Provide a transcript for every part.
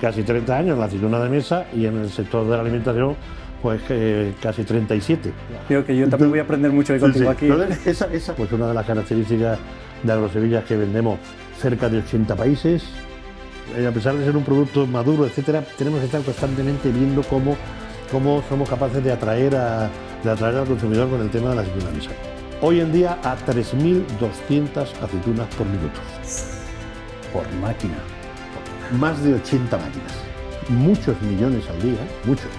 casi 30 años en la aceituna de mesa y en el sector de la alimentación pues casi 37. Creo que yo también voy a aprender mucho contigo aquí. Entonces, esa pues una de las características de Agrosevilla es que vendemos cerca de 80 países. A pesar de ser un producto maduro, etcétera, tenemos que estar constantemente viendo cómo somos capaces de atraer al consumidor con el tema de la aceituna de mesa. Hoy en día a 3.200 aceitunas por minuto. Por máquina. Más de 80 máquinas. Muchos millones al día, muchos.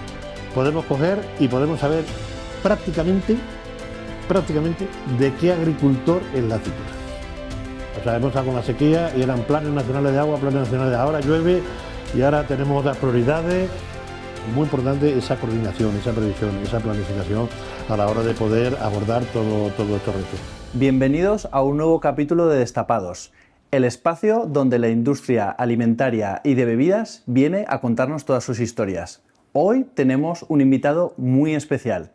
Podemos coger y podemos saber prácticamente de qué agricultor es la aceituna. O sea, hemos estado con la sequía y eran planes nacionales de agua, planes nacionales de ahora llueve y ahora tenemos otras prioridades. Muy importante esa coordinación, esa previsión, esa planificación a la hora de poder abordar todos estos retos. Bienvenidos a un nuevo capítulo de Destapados, el espacio donde la industria alimentaria y de bebidas viene a contarnos todas sus historias. Hoy tenemos un invitado muy especial,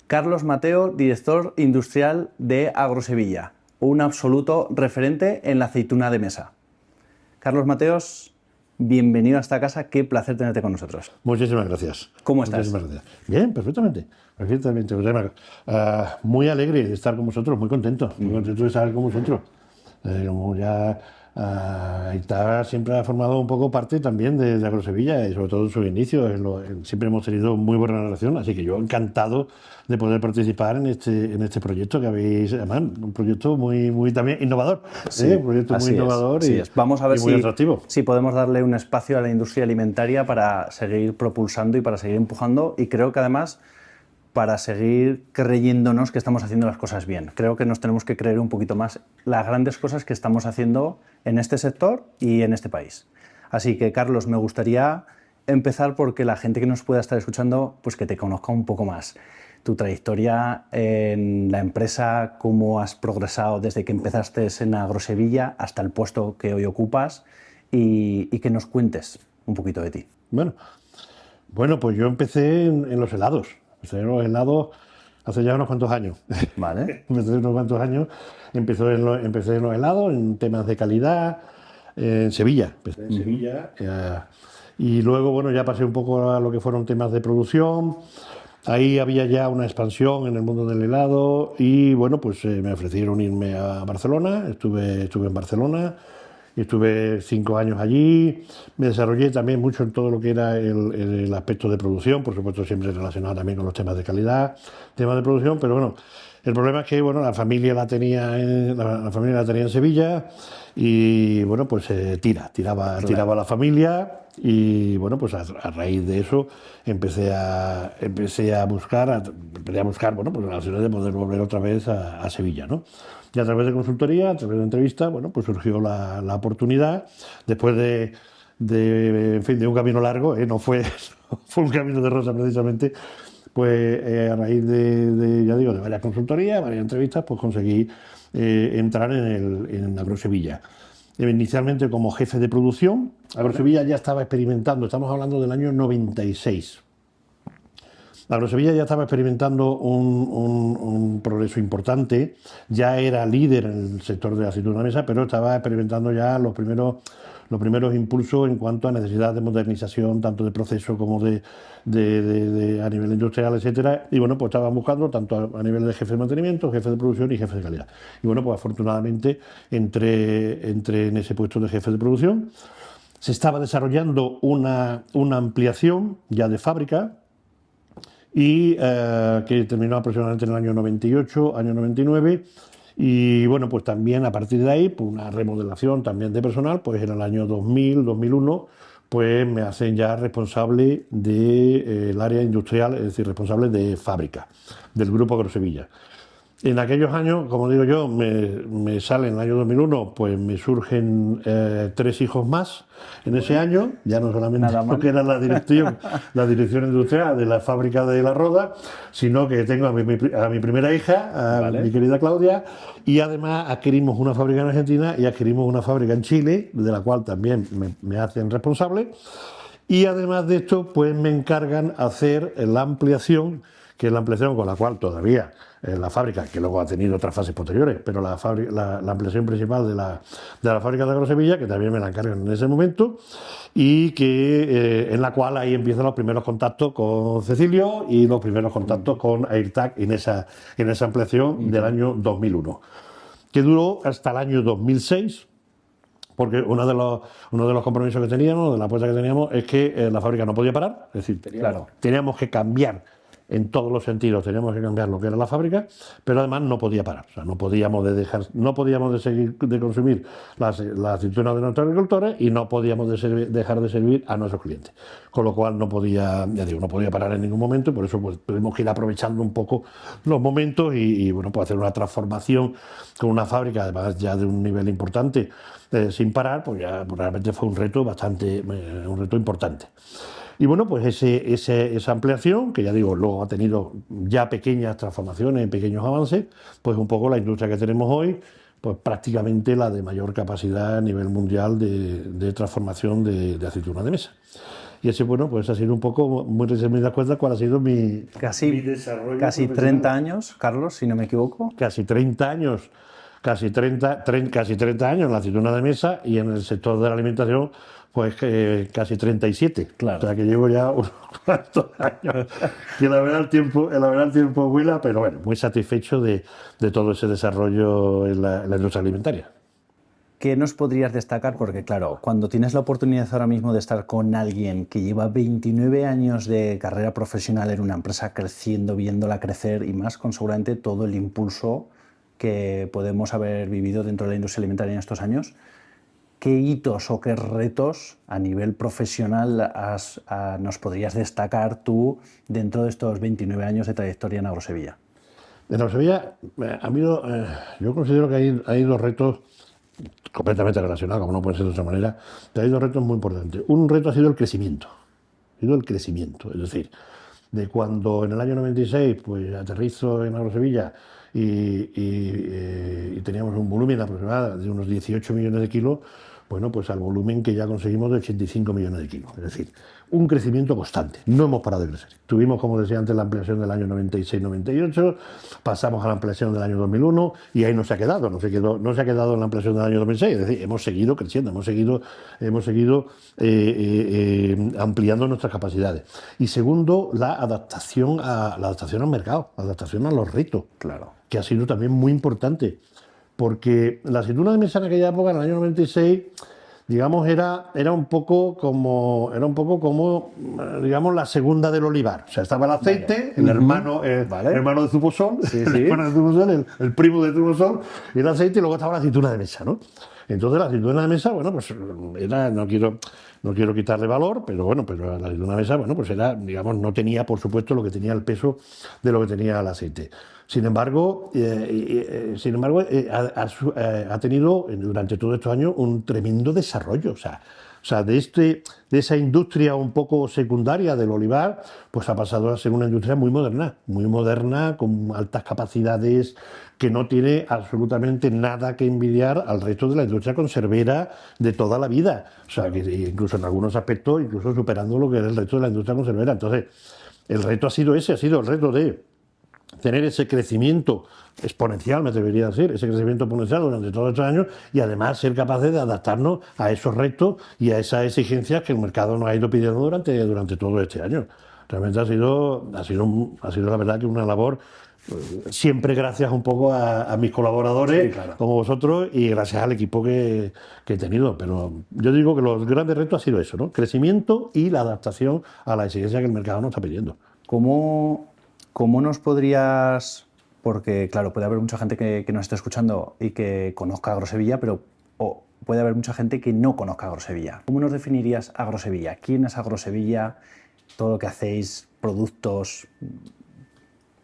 Carlos Mateo, director industrial de Agrosevilla, un absoluto referente en la aceituna de mesa. Carlos Mateos, bienvenido a esta casa, qué placer tenerte con nosotros. Muchísimas gracias. ¿Cómo estás? Muchísimas gracias. Bien, perfectamente. Muy alegre de estar con vosotros, muy contento de estar con vosotros. Como ya Aitar siempre ha formado un poco parte también de Agrosevilla y sobre todo en sus inicios. Siempre hemos tenido muy buena relación, así que yo encantado de poder participar en este proyecto que habéis, además, un proyecto muy también innovador. Sí, un proyecto muy innovador y vamos a ver muy atractivo. Si podemos darle un espacio a la industria alimentaria para seguir propulsando y para seguir empujando, y creo que además para seguir creyéndonos que estamos haciendo las cosas bien. Creo que nos tenemos que creer un poquito más las grandes cosas que estamos haciendo en este sector y en este país. Así que, Carlos, me gustaría empezar porque la gente que nos pueda estar escuchando, pues que te conozca un poco más. Tu trayectoria en la empresa, cómo has progresado desde que empezaste en Agrosevilla hasta el puesto que hoy ocupas y que nos cuentes un poquito de ti. Bueno, pues yo empecé en los helados. Empecé en los helados hace ya unos cuantos años. Vale. Empecé en los helados, en temas de calidad, en Sevilla. Empecé en Sevilla. Y luego, bueno, ya pasé un poco a lo que fueron temas de producción. Ahí había ya una expansión en el mundo del helado y, bueno, pues me ofrecieron irme a Barcelona. Estuve en Barcelona. Estuve 5 años allí, me desarrollé también mucho en todo lo que era el aspecto de producción, por supuesto siempre relacionado también con los temas de calidad, temas de producción, pero bueno, el problema es que bueno, la familia la tenía en Sevilla y bueno, pues tiraba la familia y bueno, pues a raíz de eso empecé a buscar bueno, pues la opción de poder volver otra vez a Sevilla, ¿no? Y a través de consultoría, a través de entrevistas, bueno, pues surgió la oportunidad, después de un camino largo, no fue un camino de rosa precisamente, pues a raíz de varias consultorías, varias entrevistas, pues conseguí entrar en Agrosevilla. Inicialmente como jefe de producción. Agrosevilla ya estaba experimentando, estamos hablando del año 96. Agrosevilla ya estaba experimentando un progreso importante, ya era líder en el sector de la aceituna de mesa, pero estaba experimentando ya los primeros impulsos en cuanto a necesidad de modernización, tanto de proceso como de a nivel industrial, etcétera. Y bueno, pues estaban buscando tanto a nivel de jefe de mantenimiento, jefe de producción y jefe de calidad. Y bueno, pues afortunadamente entré en ese puesto de jefe de producción. Se estaba desarrollando una ampliación ya de fábrica, y que terminó aproximadamente en el año 98, año 99, y bueno, pues también a partir de ahí, pues una remodelación también de personal, pues en el año 2000, 2001, pues me hacen ya responsable del área industrial, es decir, responsable de fábrica del Grupo Agrosevilla. En aquellos años, como digo yo, me sale en el año 2001, pues me surgen 3 hijos más en ese año, ya no solamente lo que era la dirección industrial de la fábrica de La Roda, sino que tengo a mi primera hija, mi querida Claudia, y además adquirimos una fábrica en Argentina y adquirimos una fábrica en Chile, de la cual también me hacen responsable, y además de esto, pues me encargan hacer la ampliación que es la ampliación con la cual todavía la fábrica, que luego ha tenido otras fases posteriores, pero la ampliación principal de la fábrica de Agrosevilla, que también me la encargan en ese momento, y que en la cual ahí empiezan los primeros contactos con Cecilio y los primeros contactos con AirTag en esa ampliación del año 2001, que duró hasta el año 2006, porque uno de los compromisos que teníamos, de la apuesta que teníamos, es que la fábrica no podía parar, es decir, teníamos que cambiar en todos los sentidos, teníamos que cambiar lo que era la fábrica, pero además no podía parar, o sea, no podíamos seguir de consumir las aceitunas de nuestros agricultores y no podíamos dejar de servir a nuestros clientes, con lo cual no podía parar en ningún momento, y por eso pues, tuvimos que ir aprovechando un poco los momentos y bueno, pues hacer una transformación con una fábrica, además ya de un nivel importante, sin parar, pues ya pues, realmente fue un reto importante. Y bueno, pues esa ampliación, que ya digo, luego ha tenido ya pequeñas transformaciones, pequeños avances, pues un poco la industria que tenemos hoy, pues prácticamente la de mayor capacidad a nivel mundial de transformación de aceitunas de mesa. Y ese, bueno, pues ha sido un poco, muy resumidas cuentas, cuál ha sido mi desarrollo. Casi 30 años, Carlos, si no me equivoco. Casi 30 años. Casi 30 años en la aceituna de mesa, y en el sector de la alimentación pues casi 37. Claro. O sea que llevo ya unos cuantos años. Y la verdad el tiempo vuela, pero bueno, muy satisfecho de todo ese desarrollo en la industria alimentaria. ¿Qué nos podrías destacar? Porque claro, cuando tienes la oportunidad ahora mismo de estar con alguien que lleva 29 años de carrera profesional en una empresa creciendo, viéndola crecer y más con seguramente todo el impulso que podemos haber vivido dentro de la industria alimentaria en estos años, ¿qué hitos o qué retos a nivel profesional nos podrías destacar tú dentro de estos 29 años de trayectoria en Agrosevilla? En Agrosevilla yo considero que hay dos retos completamente relacionados, como no puede ser de otra manera, pero hay dos retos muy importantes. Un reto ha sido el crecimiento, es decir, de cuando en el año 96 pues aterrizo en Agrosevilla y teníamos un volumen aproximado de unos 18 millones de kilos, bueno, pues al volumen que ya conseguimos de 85 millones de kilos. Es decir, un crecimiento constante. No hemos parado de crecer. Tuvimos, como decía antes, la ampliación del año 96-98, pasamos a la ampliación del año 2001 y ahí no se ha quedado. No se ha quedado en la ampliación del año 2006. Es decir, hemos seguido creciendo, hemos seguido ampliando nuestras capacidades. Y segundo, la adaptación al mercado, la adaptación a los retos. Claro. Que ha sido también muy importante. Porque la aceituna de mesa en aquella época, en el año 96, digamos, era un poco como, digamos, la segunda del olivar. O sea, estaba el aceite, el hermano de Zumosol, el primo de Zumosol, y el aceite, y luego estaba la aceituna de mesa, ¿no? Entonces la aceituna de mesa, bueno, pues no quiero quitarle valor, pero la aceituna de mesa, bueno, pues era, digamos, no tenía, por supuesto, lo que tenía el peso de lo que tenía el aceite. Sin embargo, ha tenido durante todos estos años un tremendo desarrollo. O sea, de esa industria un poco secundaria del olivar, pues ha pasado a ser una industria muy moderna, con altas capacidades, que no tiene absolutamente nada que envidiar al resto de la industria conservera de toda la vida. O sea, que incluso en algunos aspectos, incluso superando lo que es el resto de la industria conservera. Entonces, el reto ha sido el reto de tener ese crecimiento exponencial, me atrevería a decir, ese crecimiento exponencial durante todos estos años, y además ser capaces de adaptarnos a esos retos y a esas exigencias que el mercado nos ha ido pidiendo durante todo este año. Realmente ha sido la verdad que una labor, siempre gracias un poco a mis colaboradores, sí, claro, como vosotros, y gracias al equipo que he tenido. Pero yo digo que los grandes retos ha sido eso, ¿no? Crecimiento y la adaptación a la exigencia que el mercado nos está pidiendo. ¿Cómo nos podrías...? Porque, claro, puede haber mucha gente que nos esté escuchando y que conozca Agrosevilla, pero puede haber mucha gente que no conozca Agrosevilla. ¿Cómo nos definirías Agrosevilla? ¿Quién es Agrosevilla? ¿Todo lo que hacéis? ¿Productos?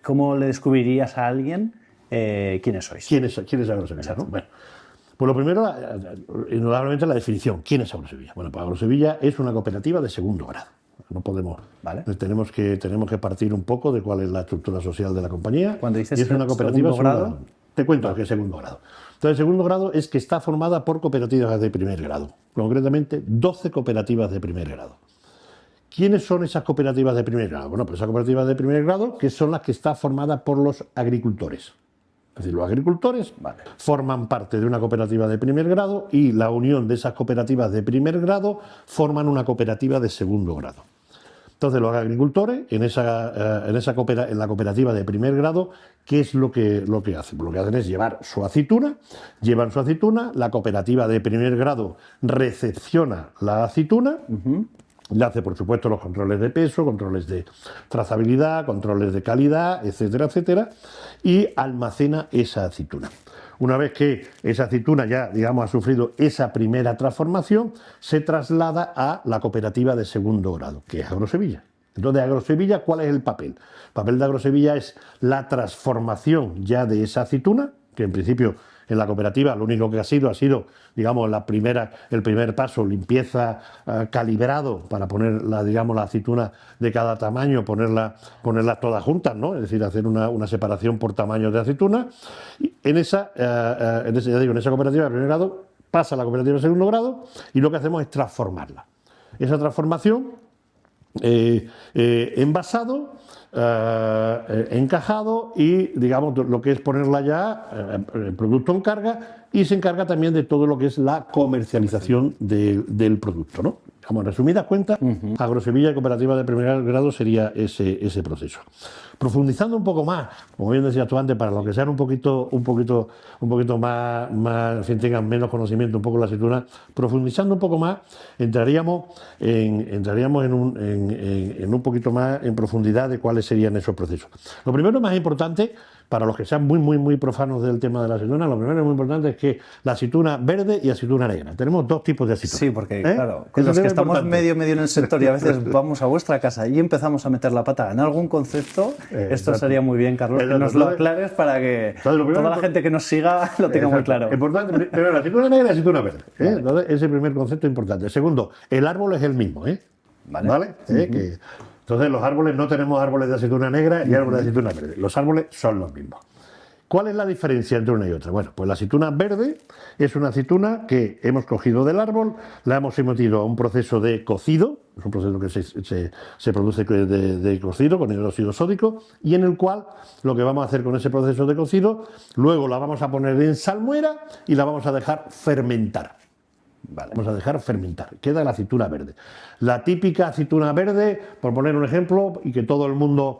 ¿Cómo le descubrirías a alguien quiénes sois? ¿Quién es Agrosevilla? ¿No? Bueno, pues lo primero, indudablemente la definición. ¿Quién es Agrosevilla? Bueno, pues Agrosevilla es una cooperativa de segundo grado. No podemos, ¿vale? Tenemos que partir un poco de cuál es la estructura social de la compañía. Cuando dices y es una cooperativa segundo grado, te cuento que es segundo grado. Entonces, segundo grado es que está formada por cooperativas de primer grado, concretamente 12 cooperativas de primer grado. ¿quiénes son esas cooperativas de primer grado? Bueno, pues esas cooperativas de primer grado que son las que están formadas por los agricultores. Es decir, los agricultores forman parte de una cooperativa de primer grado y la unión de esas cooperativas de primer grado forman una cooperativa de segundo grado. Entonces, los agricultores en la cooperativa de primer grado, ¿qué es lo que hacen? Lo que hacen es llevan su aceituna, la cooperativa de primer grado recepciona la aceituna, le hace, por supuesto, los controles de peso, controles de trazabilidad, controles de calidad, etcétera, etcétera, y almacena esa aceituna. Una vez que esa aceituna ya, digamos, ha sufrido esa primera transformación, se traslada a la cooperativa de segundo grado, que es Agrosevilla. Entonces, Agrosevilla, ¿cuál es el papel? El papel de Agrosevilla es la transformación ya de esa aceituna, que en principio en la cooperativa lo único que ha sido, digamos, el primer paso, limpieza, calibrado para poner la aceituna de cada tamaño, ponerlas todas juntas, ¿no? Es decir, hacer una separación por tamaño de aceituna. Y en esa cooperativa de primer grado pasa a la cooperativa de segundo grado y lo que hacemos es transformarla. Esa transformación, envasado, encajado y, digamos, lo que es ponerla ya, el producto en carga, y se encarga también de todo lo que es la comercialización del producto, ¿no? Como en resumidas cuentas, Agrosevilla y cooperativa de primer grado sería ese proceso. Profundizando un poco más, como bien decías tú antes, para los que sean un poquito más, en fin, tengan menos conocimiento un poco de la aceituna, profundizando un poco más, entraríamos en un poquito más en profundidad de cuáles serían esos procesos. Lo primero más importante, para los que sean muy profanos del tema de la aceituna, lo primero muy importante es que la aceituna verde y aceituna negra. Tenemos dos tipos de aceituna. Sí, porque claro, con los que estamos medio en el sector y a veces vamos a vuestra casa y empezamos a meter la pata en algún concepto, esto sería muy bien, Carlos, que nos lo aclares para que toda la gente que nos siga lo tenga muy claro. Importante, primero, la aceituna negra y la aceituna verde. Vale. Entonces, ese primer concepto importante. Segundo, el árbol es el mismo. ¿Vale? Entonces, los árboles, no tenemos árboles de aceituna negra y árboles de aceituna verde. Los árboles son los mismos. ¿Cuál es la diferencia entre una y otra? Bueno, pues la aceituna verde es una aceituna que hemos cogido del árbol, la hemos sometido a un proceso de cocido, es un proceso que se produce de cocido con hidróxido sódico, y en el cual lo que vamos a hacer con ese proceso de cocido, luego la vamos a poner en salmuera y la vamos a dejar fermentar. Vamos a dejar fermentar. Queda la aceituna verde. La típica aceituna verde, por poner un ejemplo, y que todo el mundo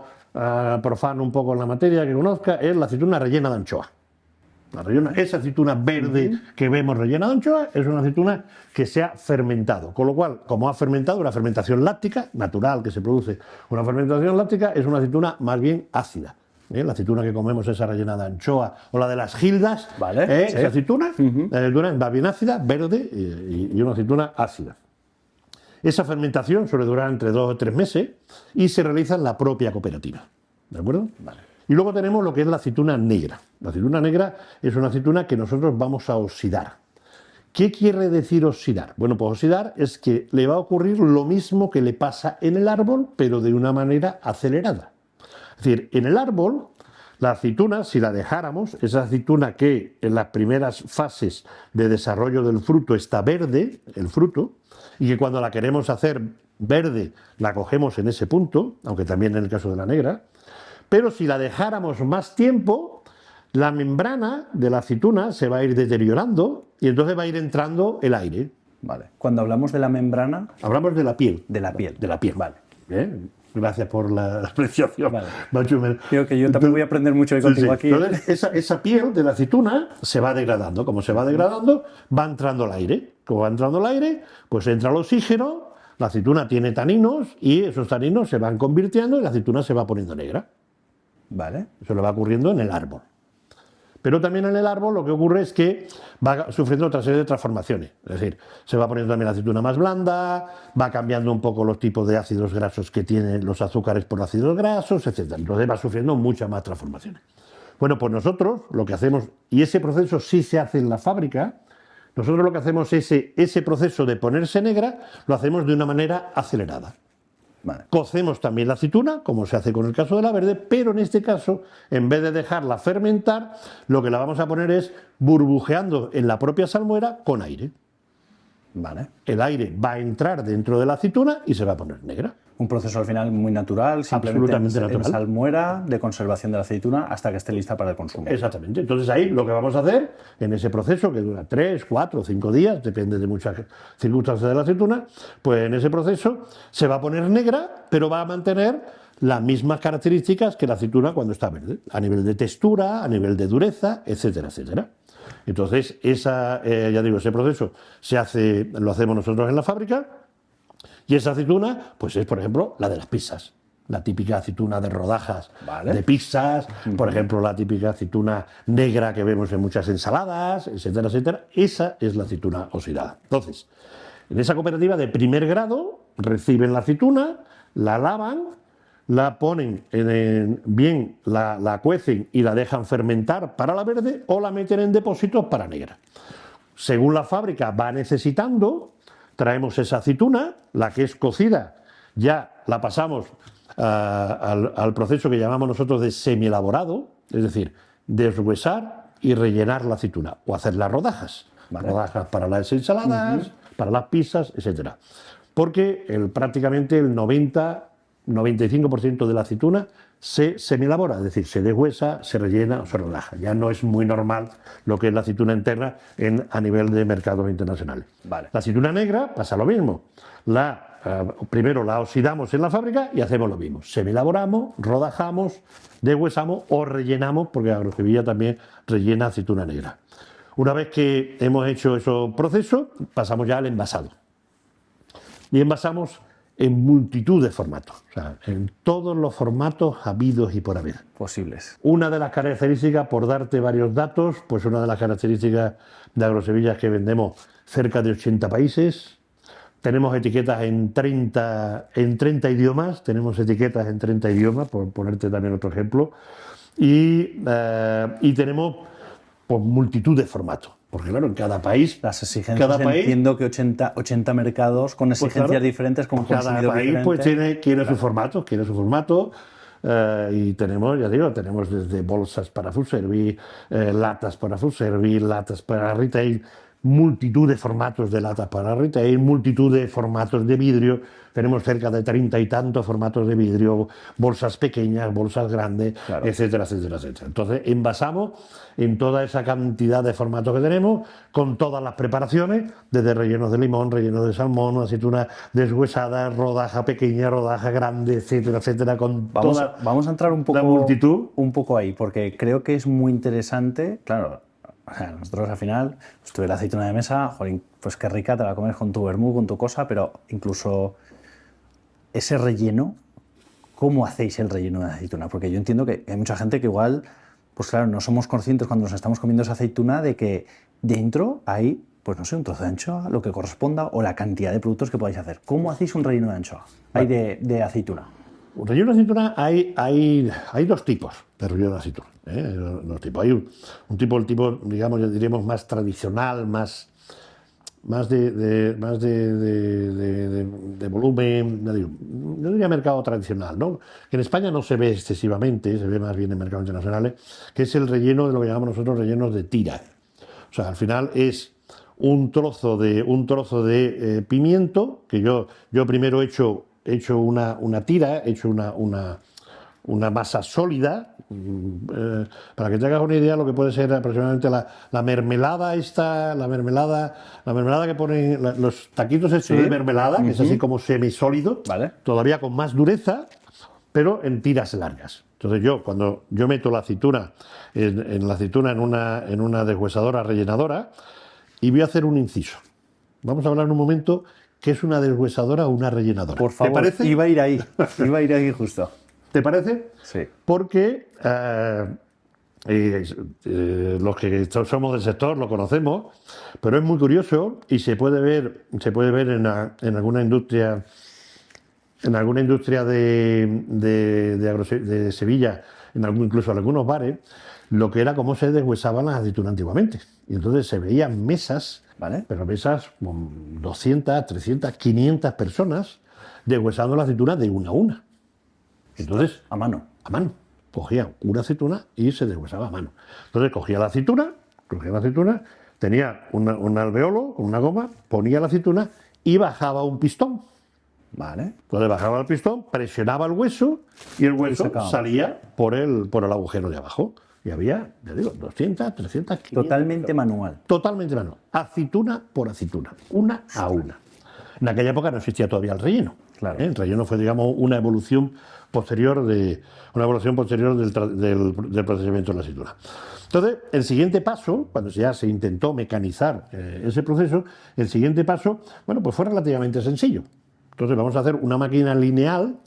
profano un poco en la materia que conozca, es la aceituna rellena de anchoa. Esa aceituna verde que vemos rellena de anchoa es una aceituna que se ha fermentado. Con lo cual, como ha fermentado, una fermentación láctica, natural que se produce una fermentación láctica, es una aceituna más bien ácida. La aceituna que comemos, esa rellena de anchoa, o la de las gildas, esa aceituna, la aceituna va bien ácida, verde y una aceituna ácida. Esa fermentación suele durar entre 2 o 3 meses y se realiza en la propia cooperativa. ¿De acuerdo? Vale. Y luego tenemos lo que es la aceituna negra. La aceituna negra es una aceituna que nosotros vamos a oxidar. ¿Qué quiere decir oxidar? Bueno, pues oxidar es que le va a ocurrir lo mismo que le pasa en el árbol, pero de una manera acelerada. Es decir, en el árbol, la aceituna, si la dejáramos, esa aceituna que en las primeras fases de desarrollo del fruto está verde, el fruto, y que cuando la queremos hacer verde la cogemos en ese punto, aunque también en el caso de la negra, pero si la dejáramos más tiempo, la membrana de la aceituna se va a ir deteriorando y entonces va a ir entrando el aire. Vale. Cuando hablamos de la membrana... Hablamos de la piel. De la piel. De la piel. Vale. Gracias por la apreciación. Vale. Creo que yo también voy a aprender mucho hoy contigo aquí. Entonces, esa piel de la aceituna se va degradando. Como se va degradando, va entrando el aire. Como va entrando el aire, pues entra el oxígeno, la aceituna tiene taninos y esos taninos se van convirtiendo y la aceituna se va poniendo negra. Vale. Eso le va ocurriendo en el árbol. Pero también en el árbol lo que ocurre es que va sufriendo otra serie de transformaciones. Es decir, se va poniendo también la aceituna más blanda, va cambiando un poco los tipos de ácidos grasos que tienen los azúcares por ácidos grasos, etc. Entonces va sufriendo muchas más transformaciones. Bueno, pues nosotros lo que hacemos, y ese proceso sí se hace en la fábrica, nosotros lo que hacemos es ese proceso de ponerse negra, lo hacemos de una manera acelerada. Vale. Cocemos también la aceituna, como se hace con el caso de la verde, pero en este caso, en vez de dejarla fermentar, lo que la vamos a poner es burbujeando en la propia salmuera con aire. Vale. El aire va a entrar dentro de la aceituna y se va a poner negra. Un proceso al final muy natural, simplemente Absolutamente natural. en salmuera de conservación de la aceituna hasta que esté lista para el consumo. Exactamente. Entonces ahí lo que vamos a hacer en ese proceso, que dura 3, 4, 5 días, depende de muchas circunstancias de la aceituna, pues en ese proceso se va a poner negra, pero va a mantener las mismas características que la aceituna cuando está verde, a nivel de textura, a nivel de dureza, etcétera, etcétera. Entonces, ya digo, ese proceso lo hacemos nosotros en la fábrica. Y esa aceituna, pues es, por ejemplo, la de las pizzas. La típica aceituna de rodajas de pizzas, por ejemplo, la típica aceituna negra que vemos en muchas ensaladas, etcétera, etcétera. Esa es la aceituna oxidada. Entonces, en esa cooperativa de primer grado, reciben la aceituna, la lavan, la ponen bien, la cuecen y la dejan fermentar para la verde o la meten en depósitos para negra. Según la fábrica va necesitando, traemos esa aceituna, la que es cocida, ya la pasamos al proceso que llamamos nosotros de semielaborado, es decir, deshuesar y rellenar la aceituna, o hacer las rodajas, rodajas para las ensaladas, para las pizzas, etc. Porque prácticamente el 95% de la aceituna se semielabora, es decir, se deshuesa, se rellena o se rodaja. Ya no es muy normal lo que es la aceituna entera a nivel de mercados internacionales. Vale. La aceituna negra pasa lo mismo. Primero la oxidamos en la fábrica y hacemos lo mismo. Semielaboramos, rodajamos, deshuesamos o rellenamos, porque Agrosevilla también rellena aceituna negra. Una vez que hemos hecho esos procesos, pasamos ya al envasado. Y envasamos en multitud de formatos, o sea, en todos los formatos habidos y por haber. Posibles. Una de las características, por darte varios datos, pues una de las características de Agrosevilla es que vendemos cerca de 80 países, tenemos etiquetas en 30 idiomas, por ponerte también otro ejemplo, y tenemos pues, multitud de formatos. Porque claro, en cada país... Las exigencias, entiendo que 80 mercados con exigencias pues claro, diferentes, con cada país pues quiere su formato, y tenemos, ya digo, tenemos desde bolsas para food service, latas para food service, latas para retail, multitud de formatos de latas para retail, multitud de formatos de vidrio. Tenemos cerca de 30 y tantos formatos de vidrio, bolsas pequeñas, bolsas grandes, claro, etcétera, etcétera, etcétera. Entonces, envasamos en toda esa cantidad de formatos que tenemos, con todas las preparaciones, desde rellenos de limón, rellenos de salmón, aceituna deshuesada, rodaja pequeña, rodaja grande, etcétera, etcétera, con vamos a entrar un poco, la multitud. Un poco ahí, porque creo que es muy interesante, claro. O sea, nosotros al final, pues tuve la aceituna de mesa, jolín, pues qué rica, te la comes con tu vermú, con tu cosa, pero incluso ese relleno, ¿cómo hacéis el relleno de aceituna? Porque yo entiendo que hay mucha gente que igual, pues claro, no somos conscientes cuando nos estamos comiendo esa aceituna de que dentro hay, pues no sé, un trozo de anchoa, lo que corresponda, o la cantidad de productos que podáis hacer. ¿Cómo hacéis un relleno de anchoa? Hay de aceituna. Un relleno de aceituna hay dos tipos de relleno de aceituna. Dos tipos. Hay un tipo, digamos, ya diríamos, más tradicional, más de volumen, yo diría mercado tradicional, ¿no? Que en España no se ve excesivamente, se ve más bien en mercados internacionales, que es el relleno de lo que llamamos nosotros rellenos de tira. O sea, al final es un trozo de pimiento, que yo primero he hecho una tira, he hecho una masa sólida, para que te hagas una idea lo que puede ser aproximadamente la mermelada que ponen los taquitos estos de mermelada, que es así como semisólido, ¿vale? Todavía con más dureza, pero en tiras largas. Entonces cuando yo meto la aceituna en una deshuesadora rellenadora y voy a hacer un inciso. Vamos a hablar en un momento qué es una deshuesadora o una rellenadora. Por favor, ¿te parece? Iba a ir ahí justo. ¿Te parece? Sí. Porque los que somos del sector lo conocemos, pero es muy curioso y se puede ver en alguna industria de Sevilla, incluso en algunos bares, lo que era cómo se deshuesaban las aceitunas antiguamente. Y entonces se veían mesas, ¿vale? Pero mesas con 200, 300, 500 personas deshuesando la aceituna de una a una. Entonces, a mano. Cogía una aceituna y se deshuesaba a mano. Entonces cogía la aceituna, tenía un alveolo con una goma, ponía la aceituna y bajaba un pistón. Vale. Entonces bajaba el pistón, presionaba el hueso y el hueso sacaba. salía por el agujero de abajo. Y había, ya digo, 200, 300, 500. Totalmente manual. Totalmente manual. Aceituna por aceituna, una a una. En aquella época no existía todavía el relleno. Claro. El relleno fue, digamos, una evolución posterior del procesamiento de la aceituna. Entonces, el siguiente paso, cuando ya se intentó mecanizar ese proceso, el siguiente paso, bueno, pues fue relativamente sencillo. Entonces, vamos a hacer una máquina lineal,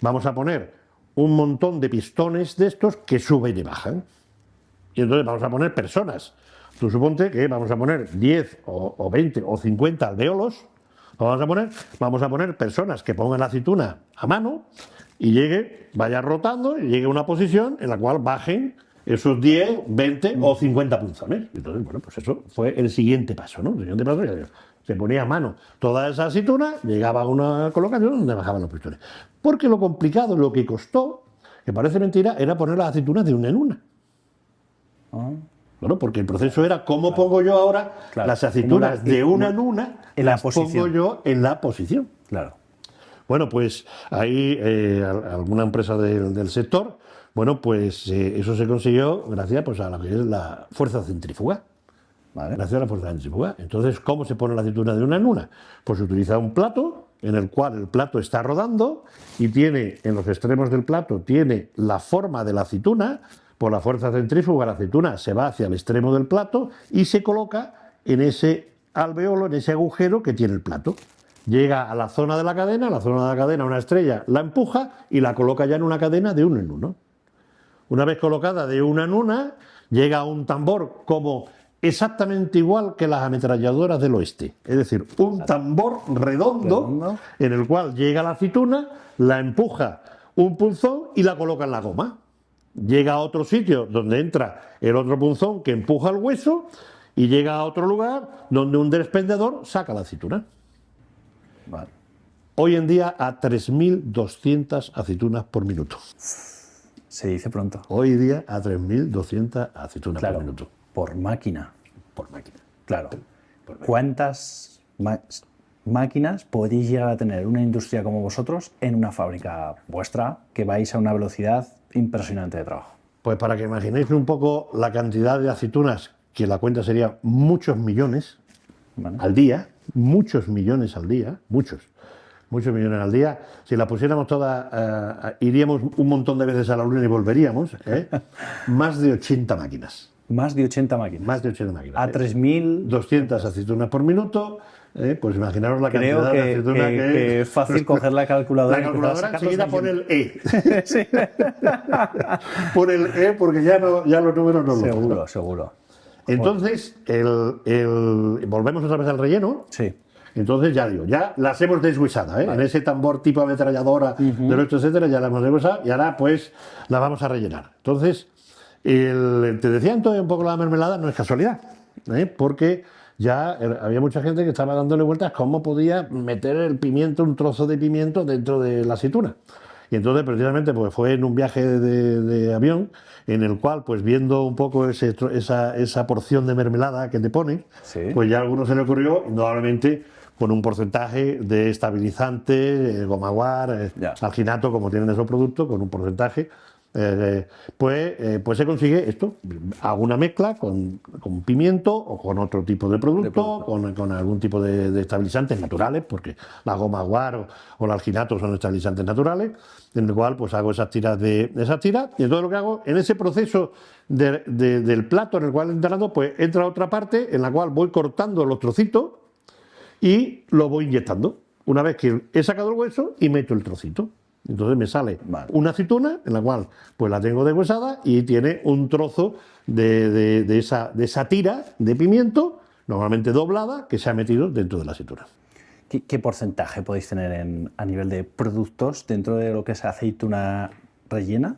vamos a poner un montón de pistones de estos que suben y bajan. Y entonces vamos a poner personas. Tú suponte que vamos a poner 10 o 20 o 50 alveolos. Vamos a poner personas que pongan la aceituna a mano y vaya rotando y llegue a una posición en la cual bajen esos 10, 20 o 50 punzones. Entonces, bueno, pues eso fue el siguiente paso, ¿no? El siguiente paso ya se ponía a mano toda esa aceituna, llegaba a una colocación donde bajaban los pistones. Porque lo complicado, lo que costó, que parece mentira, era poner las aceitunas de una en una. Bueno, porque el proceso era cómo pongo yo ahora las aceitunas de una en una, en la las pongo posición. yo en la posición. Claro. Bueno, pues ahí alguna empresa del sector, bueno, pues eso se consiguió gracias pues, a lo que es la fuerza centrífuga. Vale. Gracias a la fuerza centrífuga. Entonces, ¿cómo se pone la aceituna de una en una? Pues se utiliza un plato en el cual el plato está rodando y tiene en los extremos del plato tiene la forma de la aceituna. Por la fuerza centrífuga la aceituna se va hacia el extremo del plato y se coloca en ese alveolo, en ese agujero que tiene el plato. Llega a la zona de la cadena una estrella la empuja y la coloca ya en una cadena de uno en uno. Una vez colocada de una en una, llega a un tambor como exactamente igual que las ametralladoras del oeste. Es decir, un tambor redondo en el cual llega la aceituna, la empuja un punzón y la coloca en la goma. Llega a otro sitio donde entra el otro punzón que empuja el hueso y llega a otro lugar donde un desprendedor saca la aceituna. Vale. Hoy en día a 3.200 aceitunas por minuto. Se dice pronto. Hoy día a 3.200 aceitunas Claro, por minuto. por máquina. Por máquina. Claro. ¿Cuántas máquinas podéis llegar a tener una industria como vosotros en una fábrica vuestra que vais a una velocidad impresionante de trabajo? Pues para que imaginéis un poco la cantidad de aceitunas, que la cuenta sería muchos millones al día, muchos millones al día, muchos millones al día. Si la pusiéramos todas, iríamos un montón de veces a la luna y volveríamos. Más de 80 máquinas. Más de 80 máquinas. Más de 80 máquinas. A 3.000... 200 aceitunas por minuto. Pues imaginaros la Creo cantidad de aceituna que es fácil coger la calculadora. La calculadora enseguida pone el E. Sí. Pone el E porque ya los números no lo Seguro, seguro. Entonces, volvemos otra vez al relleno. Sí. Entonces, ya digo, ya las hemos deshuesado, ¿eh? Vale. En ese tambor tipo ametralladora, de nuestro, etcétera, ya las hemos deshuesado y ahora pues las vamos a rellenar. Entonces, te decía entonces un poco la mermelada, no es casualidad, porque ya había mucha gente que estaba dándole vueltas cómo podía meter el pimiento, un trozo de pimiento dentro de la aceituna. Y entonces, precisamente, pues fue en un viaje de avión en el cual, pues viendo un poco esa porción de mermelada que te pone, sí, pues ya a alguno se le ocurrió, indudablemente, con un porcentaje de estabilizante, goma guar, alginato, como tienen esos productos, con un porcentaje, pues se consigue esto, alguna mezcla con pimiento o con otro tipo de producto, con algún tipo de estabilizantes naturales, porque la goma guar o el alginato son estabilizantes naturales, en el cual pues hago esas tiras y entonces lo que hago en ese proceso del plato en el cual he entrado, pues entra otra parte en la cual voy cortando los trocitos y lo voy inyectando. Una vez que he sacado el hueso y meto el trocito. Entonces me sale una aceituna en la cual pues la tengo deshuesada y tiene un trozo de esa tira de pimiento, normalmente doblada, que se ha metido dentro de la aceituna. ¿Qué porcentaje podéis tener a nivel de productos dentro de lo que es aceituna rellena?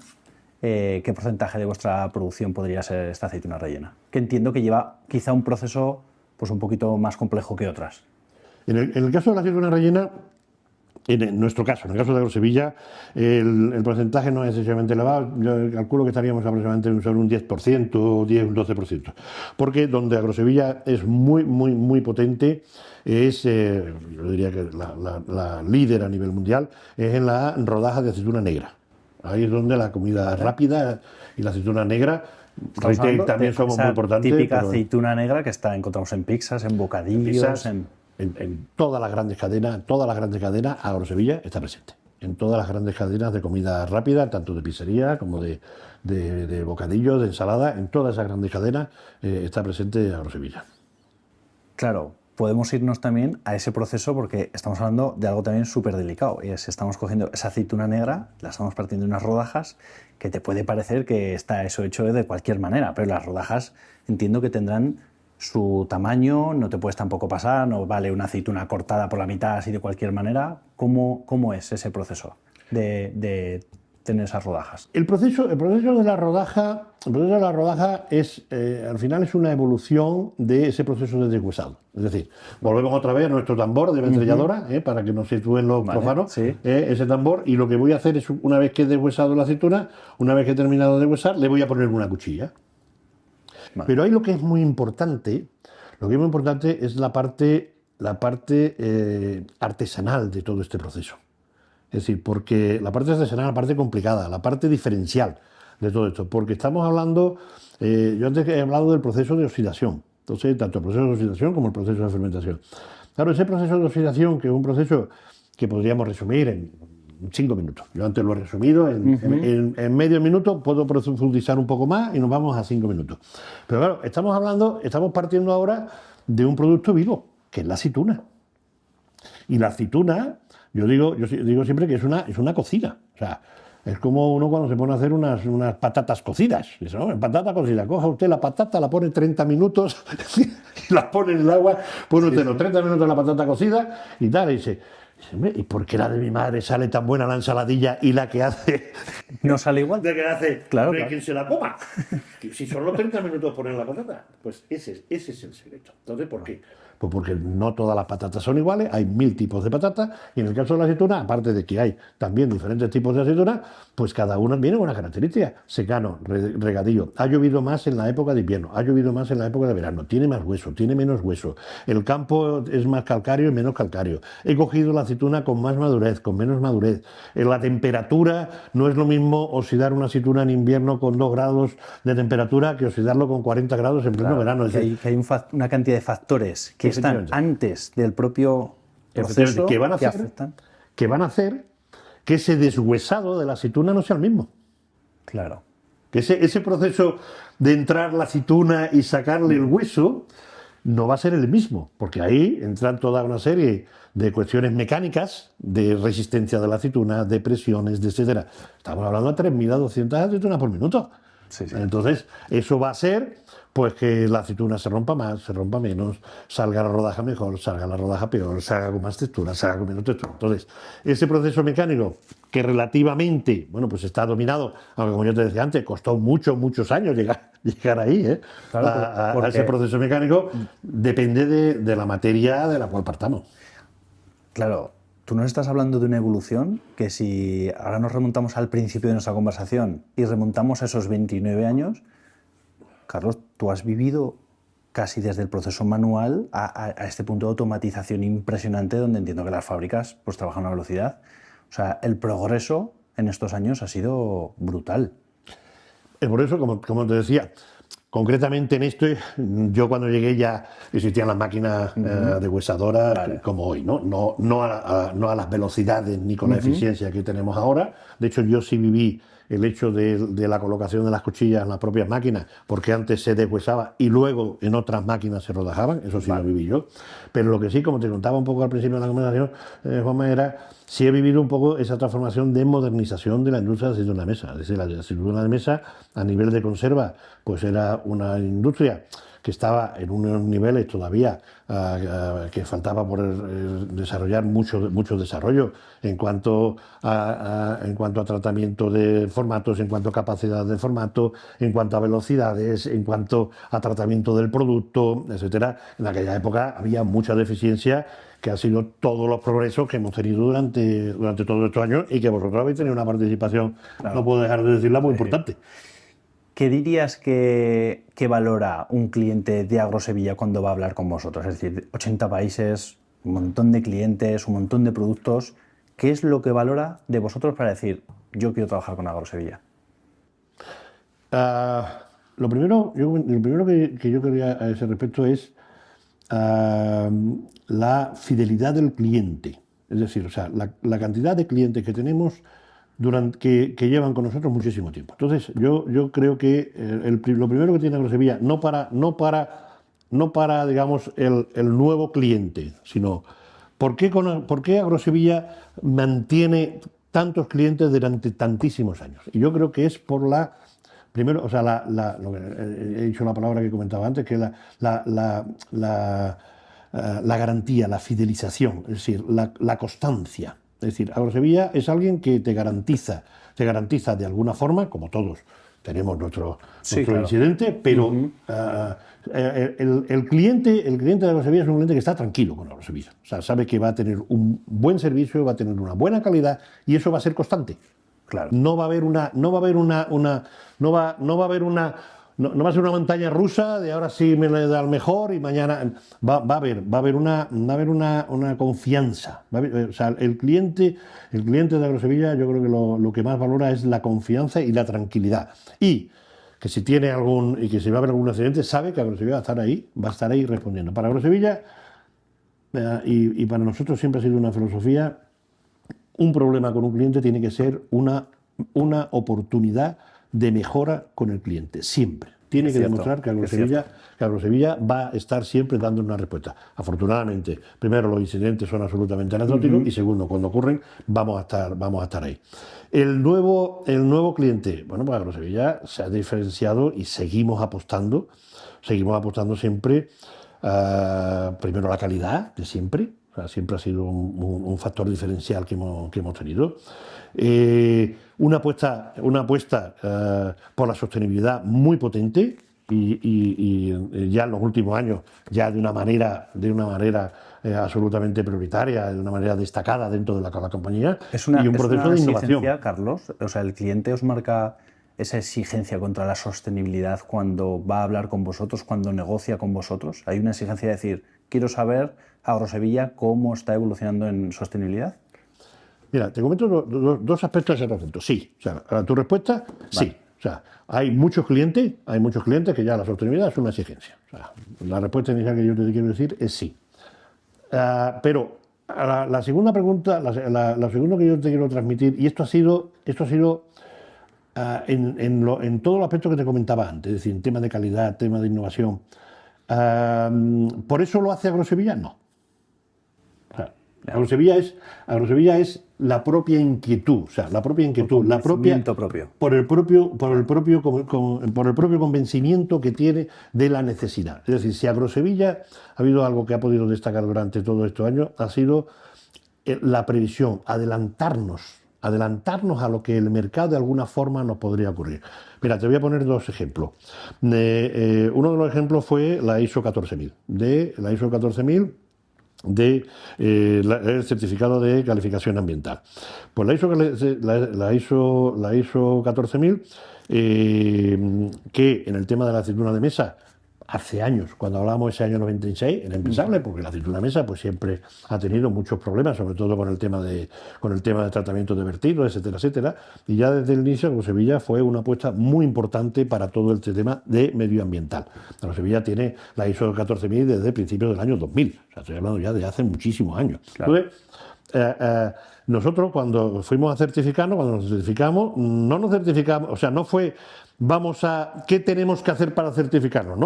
¿Qué porcentaje de vuestra producción podría ser esta aceituna rellena? Que entiendo que lleva quizá un proceso pues un poquito más complejo que otras. En el caso de la aceituna rellena, en nuestro caso, en el caso de Agrosevilla, el porcentaje no es excesivamente elevado. Yo calculo que estaríamos aproximadamente sobre un 10%, 10, un 12%. Porque donde Agrosevilla es muy potente es, yo diría que la líder a nivel mundial, es en la rodaja de aceituna negra. Ahí es donde la comida rápida y la aceituna negra, retail también somos muy importantes. Típica aceituna negra que encontramos en pizzas, en bocadillos, en todas las grandes cadenas, Agrosevilla está presente. En todas las grandes cadenas de comida rápida, tanto de pizzería como de bocadillos, de ensalada, en todas esas grandes cadenas está presente Agrosevilla. Claro, podemos irnos también a ese proceso porque estamos hablando de algo también súper delicado. Y es, estamos cogiendo esa aceituna negra, la estamos partiendo en unas rodajas que te puede parecer que está eso hecho de cualquier manera, pero las rodajas entiendo que tendrán su tamaño, no te puedes tampoco pasar, no vale una aceituna cortada por la mitad así de cualquier manera. ¿Cómo es ese proceso de tener esas rodajas? El proceso de la rodaja es, al final es una evolución de ese proceso de deshuesado. Es decir, volvemos otra vez a nuestro tambor de metralladora, para que nos sitúen los profanos, sí. Ese tambor, y lo que voy a hacer es, una vez que he deshuesado la aceituna, una vez que he terminado de deshuesar, le voy a poner una cuchilla. Vale. Pero ahí lo que es muy importante es la parte artesanal de todo este proceso. Es decir, porque la parte artesanal es la parte complicada, la parte diferencial de todo esto, porque estamos hablando, yo antes he hablado del proceso de oxidación, entonces tanto el proceso de oxidación como el proceso de fermentación. Claro, ese proceso de oxidación, que es un proceso que podríamos resumir en 5 minutos. Yo antes lo he resumido, en medio minuto puedo profundizar un poco más y nos vamos a 5 minutos. Pero claro, estamos partiendo ahora de un producto vivo, que es la aceituna. Y la aceituna, yo digo siempre que es una cocina. O sea, es como uno cuando se pone a hacer unas patatas cocidas. Dice, ¿no? Patata cocida, coja usted la patata, la pone 30 minutos y la pone en el agua, pone usted los 30 minutos la patata cocida y tal, y dice, ¿y por qué la de mi madre sale tan buena la ensaladilla y la que hace no sale igual? De que hace claro. Quien se la coma. Si son los 30 minutos poner la patata, pues ese es el secreto. Entonces, ¿por qué? Pues porque no todas las patatas son iguales, hay 1000 tipos de patatas, y en el caso de la aceituna, aparte de que hay también diferentes tipos de aceituna, pues cada una viene con una característica. Secano, regadío, ha llovido más en la época de invierno, ha llovido más en la época de verano, tiene más hueso, tiene menos hueso, el campo es más calcáreo y menos calcáreo, he cogido la aceituna con más madurez, con menos madurez, la temperatura, no es lo mismo oxidar una aceituna en invierno con 2 grados de temperatura que oxidarlo con 40 grados en pleno verano. Que hay una cantidad de factores que están antes del propio proceso que van a hacer que ese deshuesado de la aceituna no sea el mismo. Claro. Que ese proceso de entrar la aceituna y sacarle el hueso no va a ser el mismo, porque ahí entran toda una serie de cuestiones mecánicas, de resistencia de la aceituna, de presiones, de etcétera. Estamos hablando de 3.000 a 200 aceitunas por minuto. Sí. Entonces, eso va a hacer pues que la aceituna se rompa más, se rompa menos, salga la rodaja mejor, salga la rodaja peor, salga con más textura, salga con menos textura. Entonces, ese proceso mecánico que relativamente, pues está dominado, aunque como yo te decía antes, costó muchos años llegar ahí, claro, a ese proceso mecánico, depende de la materia de la cual partamos. Claro. Tú nos estás hablando de una evolución que si ahora nos remontamos al principio de nuestra conversación y remontamos a esos 29 años, Carlos, tú has vivido casi desde el proceso manual a este punto de automatización impresionante donde entiendo que las fábricas pues trabajan a velocidad. O sea, el progreso en estos años ha sido brutal. El progreso, como te decía, concretamente en esto, yo cuando llegué ya existían las máquinas deshuesadoras como hoy, no a las velocidades ni con la eficiencia que tenemos ahora. De hecho, yo sí viví el hecho de la colocación de las cuchillas en las propias máquinas, porque antes se deshuesaba y luego en otras máquinas se rodajaban, eso sí lo viví yo. Pero lo que sí, como te contaba un poco al principio de la conversación, Juanma, era sí he vivido un poco esa transformación de modernización de la industria de aceituna de mesa. Es decir, la aceituna de mesa a nivel de conserva, pues era una industria que estaba en unos niveles todavía que faltaba por desarrollar mucho desarrollo en cuanto a tratamiento de formatos, en cuanto a capacidad de formato, en cuanto a velocidades, en cuanto a tratamiento del producto, etcétera. En aquella época había mucha deficiencia que ha sido todos los progresos que hemos tenido durante todos estos años y que vosotros habéis tenido una participación, no puedo dejar de decirla, muy importante. ¿Qué dirías que valora un cliente de AgroSevilla cuando va a hablar con vosotros? Es decir, 80 países, un montón de clientes, un montón de productos. ¿Qué es lo que valora de vosotros para decir, yo quiero trabajar con AgroSevilla? Lo primero que yo quería a ese respecto es la fidelidad del cliente. Es decir, o sea, la cantidad de clientes que tenemos que llevan con nosotros muchísimo tiempo. Entonces, yo creo que lo primero que tiene AgroSevilla, no para digamos, el nuevo cliente, sino ¿por qué AgroSevilla mantiene tantos clientes durante tantísimos años? Y yo creo que es por primero, o sea, he dicho la palabra que comentaba antes, que es la garantía, la fidelización, es decir, la constancia. Es decir, AgroSevilla es alguien que te garantiza de alguna forma, como todos tenemos nuestro claro. incidente, pero el cliente de AgroSevilla es un cliente que está tranquilo con AgroSevilla. O sea, sabe que va a tener un buen servicio, va a tener una buena calidad y eso va a ser constante. Claro. No va a ser una montaña rusa de ahora sí me le da el mejor y mañana va a haber una confianza. O sea, el cliente de AgroSevilla, yo creo que lo que más valora es la confianza y la tranquilidad. Y que si tiene que si va a haber algún accidente, sabe que AgroSevilla va a estar ahí respondiendo. Para AgroSevilla y para nosotros siempre ha sido una filosofía. Un problema con un cliente tiene que ser una oportunidad de mejora con el cliente, siempre. Tiene que demostrar que AgroSevilla va a estar siempre dando una respuesta. Afortunadamente, primero, los incidentes son absolutamente anecdóticos y segundo, cuando ocurren, vamos a estar ahí. El nuevo cliente, bueno, pues AgroSevilla se ha diferenciado y seguimos apostando siempre, primero la calidad de siempre. O sea, siempre ha sido un factor diferencial que hemos tenido. Una apuesta por la sostenibilidad muy potente y ya en los últimos años, ya de una manera absolutamente prioritaria, de una manera destacada dentro de la compañía. Y un proceso de innovación. Carlos, o sea, el cliente os marca esa exigencia contra la sostenibilidad cuando va a hablar con vosotros, cuando negocia con vosotros. ¿Hay una exigencia de decir, quiero saber AgroSevilla cómo está evolucionando en sostenibilidad? Mira, te comento dos aspectos de ese concepto. Sí, o sea, a tu respuesta, vale. Sí. O sea, hay muchos clientes que ya la sostenibilidad es una exigencia. O sea, la respuesta inicial que yo te quiero decir es sí. Pero la segunda pregunta, la segunda que yo te quiero transmitir, y esto ha sido en todo el aspecto que te comentaba antes, es decir, en tema de calidad, tema de innovación. ¿Por eso lo hace AgroSevilla? No. O sea, AgroSevilla es la propia inquietud, o sea, la propia inquietud, por el propio convencimiento que tiene de la necesidad. Es decir, si AgroSevilla ha habido algo que ha podido destacar durante todos estos años, ha sido la previsión, adelantarnos a lo que el mercado de alguna forma nos podría ocurrir. Mira, te voy a poner dos ejemplos. Uno de los ejemplos fue la ISO 14000. La ISO 14000 el certificado de calificación ambiental. Pues la ISO 14000, que en el tema de la aceituna de mesa, hace años, cuando hablábamos ese año 96, era impensable, porque la aceituna de mesa pues siempre ha tenido muchos problemas, sobre todo con el tema de tratamiento de vertidos, etcétera, etcétera. Y ya desde el inicio, AgroSevilla fue una apuesta muy importante para todo este tema de medioambiental. AgroSevilla tiene la ISO 14000 desde principios del año 2000. O sea, estoy hablando ya de hace muchísimos años. Claro. Entonces, nosotros cuando nos certificamos, no nos certificamos, o sea, no fue ¿qué tenemos que hacer para certificarnos?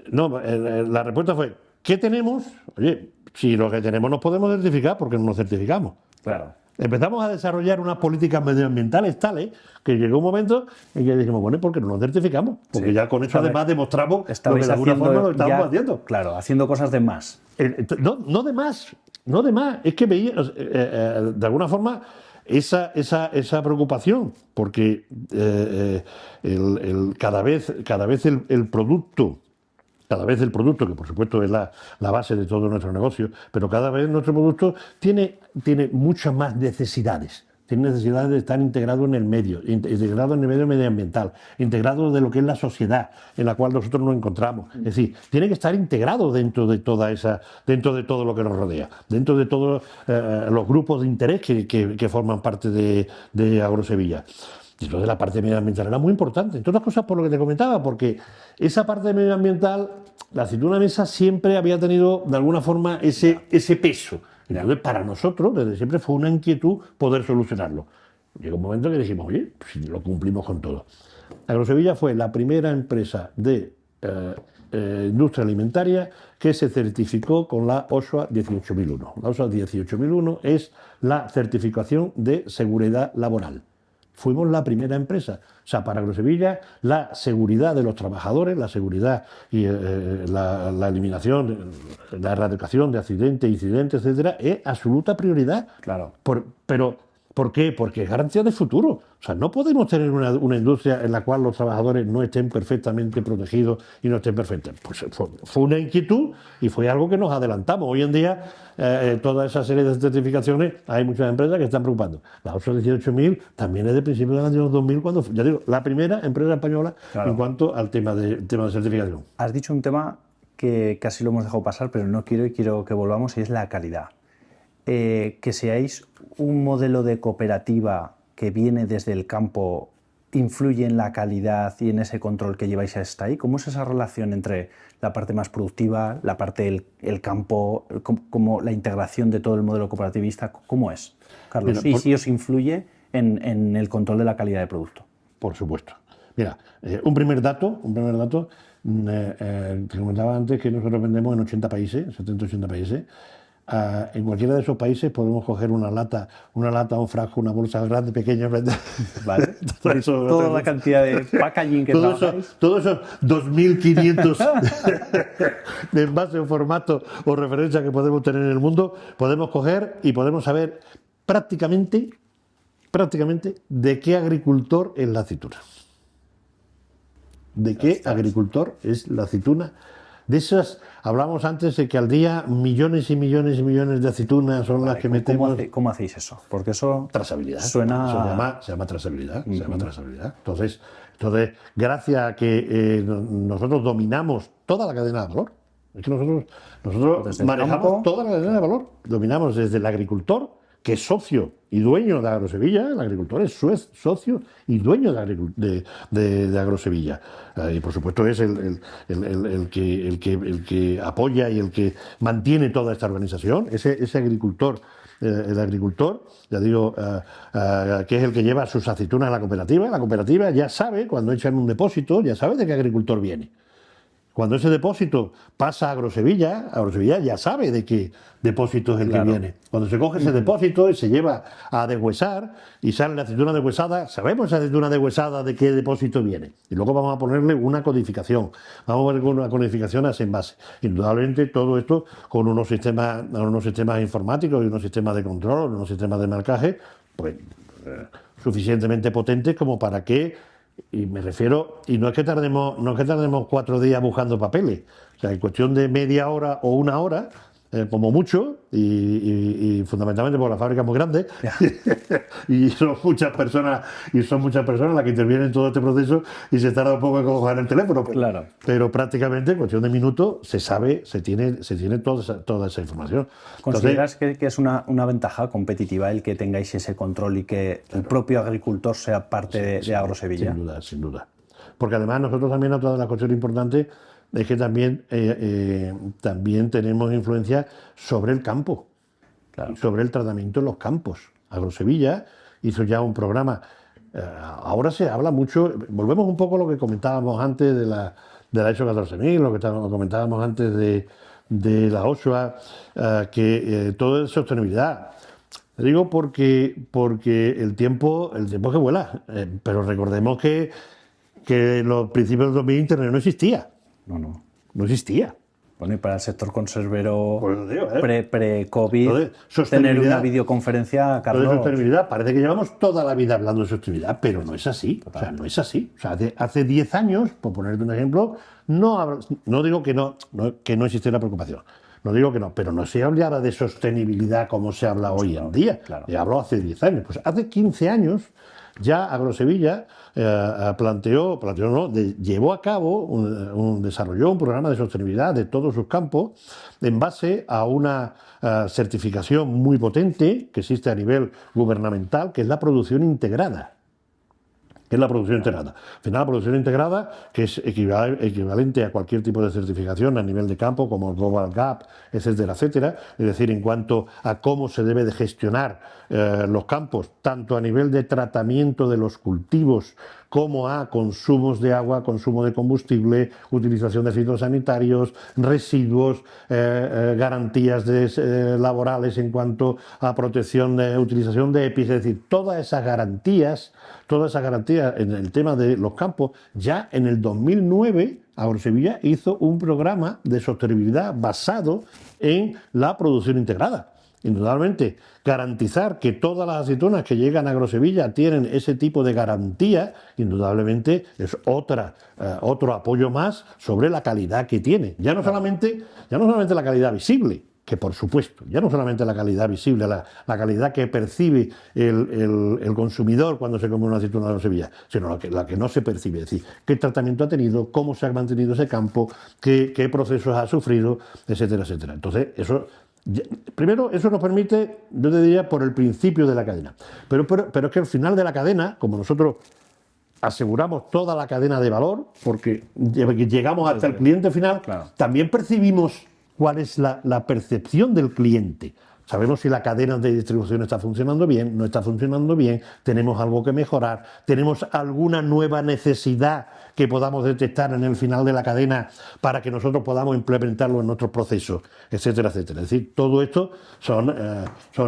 No, la respuesta fue, ¿qué tenemos? Oye, si lo que tenemos nos podemos certificar, ¿por qué no nos certificamos? Claro. Empezamos a desarrollar unas políticas medioambientales tales que llegó un momento en que dijimos, bueno, ¿por qué no nos certificamos? Porque ya con eso además demostramos lo que de alguna forma lo estábamos haciendo. Claro, haciendo cosas de más. No de más, es que veía, de alguna forma, esa preocupación, porque cada vez el producto Cada vez el producto, que por supuesto es la base de todo nuestro negocio, pero cada vez nuestro producto tiene muchas más necesidades. Tiene necesidades de estar integrado en el medio, integrado en el medio medioambiental, integrado de lo que es la sociedad en la cual nosotros nos encontramos. Es decir, tiene que estar integrado dentro de dentro de todo lo que nos rodea, dentro de todos los grupos de interés que forman parte de Agrosevilla. Y entonces la parte medioambiental era muy importante. Entre otras cosas por lo que te comentaba, porque esa parte medioambiental, la aceituna mesa siempre había tenido de alguna forma ese peso. Entonces para nosotros desde siempre fue una inquietud poder solucionarlo. Llegó un momento que dijimos, oye, pues lo cumplimos con todo. Agrosevilla fue la primera empresa de industria alimentaria que se certificó con la OSHA 18001. La OSHA 18001 es la certificación de seguridad laboral. Fuimos la primera empresa. O sea, para Agrosevilla, la seguridad de los trabajadores, la seguridad y la eliminación, la erradicación de accidentes, incidentes, etcétera, es absoluta prioridad. Claro. Pero, ¿por qué? Porque es garantía de futuro. O sea, no podemos tener una industria en la cual los trabajadores no estén perfectamente protegidos y no estén perfectos. Pues fue una inquietud y fue algo que nos adelantamos. Hoy en día, toda esa serie de certificaciones, hay muchas empresas que están preocupando. La OSHA 18000 también es de principios del año 2000, cuando, ya digo, la primera empresa española en cuanto al tema de certificación. Has dicho un tema que casi lo hemos dejado pasar, pero no quiero y quiero que volvamos, y es la calidad. Que seáis un modelo de cooperativa que viene desde el campo, influye en la calidad y en ese control que lleváis hasta ahí. ¿Cómo es esa relación entre la parte más productiva, la parte del campo, como la integración de todo el modelo cooperativista? ¿Cómo es, Carlos? Mira, ¿Y si os influye en el control de la calidad de producto? Por supuesto. Mira, un primer dato, te comentaba antes que nosotros vendemos en 80 países, 70-80 países. En cualquiera de esos países podemos coger una lata, un frasco, una bolsa grande, pequeña. Vale. Toda la cantidad de packaging que trabajáis. Todos esos 2.500 de envases en formato o referencia que podemos tener en el mundo, podemos coger y podemos saber prácticamente de qué agricultor es la aceituna. ¿De qué agricultor es la aceituna? De esas, hablamos antes de que al día millones y millones y millones de aceitunas son las que metemos. ¿Cómo hacéis eso? Porque eso trazabilidad. Suena... Se llama trazabilidad. Se llama trazabilidad. Entonces, gracias a que nosotros dominamos toda la cadena de valor, es que nosotros manejamos toda la cadena de valor. Dominamos desde el agricultor, que es socio y dueño de Agrosevilla. El agricultor es socio y dueño de Agrosevilla. Y por supuesto es el que apoya y el que mantiene toda esta organización. Ese agricultor, el agricultor, ya digo, que es el que lleva sus aceitunas a la cooperativa. La cooperativa ya sabe, cuando echan un depósito, ya sabe de qué agricultor viene. Cuando ese depósito pasa a Agrosevilla ya sabe de qué depósito es el que viene. Cuando se coge ese depósito y se lleva a deshuesar y sale la aceituna deshuesada, sabemos esa aceituna deshuesada de qué depósito viene. Y luego vamos a ponerle una codificación. Vamos a poner una codificación a ese envase. Indudablemente todo esto con unos sistemas informáticos y unos sistemas de control, unos sistemas de marcaje, pues suficientemente potentes como para que... Y me refiero, y no es que tardemos 4 días buscando papeles, o sea, en cuestión de media hora o una hora, como mucho, y fundamentalmente por la fábrica muy grande, y son muchas personas las que intervienen en todo este proceso y se tarda un poco en coger el teléfono. Pero prácticamente en cuestión de minutos se tiene toda esa información. ¿Consideras que es una ventaja competitiva el que tengáis ese control y que el propio agricultor sea parte de Agrosevilla? Sin duda. Porque además nosotros también, otra de las cuestiones importantes es que también tenemos influencia sobre el campo, sobre el tratamiento en los campos. Agrosevilla hizo ya un programa. Ahora se habla mucho, volvemos un poco a lo que comentábamos antes de la ISO 14000, lo que comentábamos antes de la OSHA, que todo es sostenibilidad. Digo porque el tiempo que vuela, pero recordemos que en los principios del 2000 Internet no existía. No. No existía. Bueno, y para el sector conservero Pues lo digo, pre-COVID, Entonces, tener sostenibilidad. una videoconferencia, Entonces, Carlos... sostenibilidad, parece que llevamos toda la vida hablando de sostenibilidad, pero no es así. O sea, no es así. O sea, hace 10 años, por ponerte un ejemplo, no digo que no existiera preocupación. No digo que no, pero no se hablaba de sostenibilidad como se habla hoy en día. claro. Se habló hace 10 años. Pues hace 15 años ya Agrosevilla llevó a cabo, desarrolló un programa de sostenibilidad de todos sus campos en base a una certificación muy potente que existe a nivel gubernamental, que es la producción integrada. Al final, la producción integrada, que es equivalente a cualquier tipo de certificación a nivel de campo, como el Global Gap, etcétera, etcétera, es decir, en cuanto a cómo se debe de gestionar los campos, tanto a nivel de tratamiento de los cultivos, como a consumos de agua, consumo de combustible, utilización de fitosanitarios, residuos, garantías laborales en cuanto a protección de utilización de EPIs, es decir, todas esas garantías en el tema de los campos. Ya en el 2009 Agrosevilla hizo un programa de sostenibilidad basado en la producción integrada. Indudablemente, garantizar que todas las aceitunas que llegan a Agrosevilla tienen ese tipo de garantía, indudablemente es otro apoyo más sobre la calidad que tiene. Ya no solamente la calidad visible, que por supuesto, ya no solamente la calidad visible, la calidad que percibe el consumidor cuando se come una aceituna de Agrosevilla, sino la que no se percibe, es decir, qué tratamiento ha tenido, cómo se ha mantenido ese campo, qué procesos ha sufrido, etcétera, etcétera. Entonces, primero, eso nos permite, yo te diría, por el principio de la cadena. Pero es que al final de la cadena, como nosotros aseguramos toda la cadena de valor, porque llegamos hasta el cliente final, Claro. también percibimos cuál es la percepción del cliente. Sabemos si la cadena de distribución está funcionando bien, no está funcionando bien, tenemos algo que mejorar, tenemos alguna nueva necesidad que podamos detectar en el final de la cadena para que nosotros podamos implementarlo en nuestros procesos, etcétera, etcétera. Es decir, todo esto son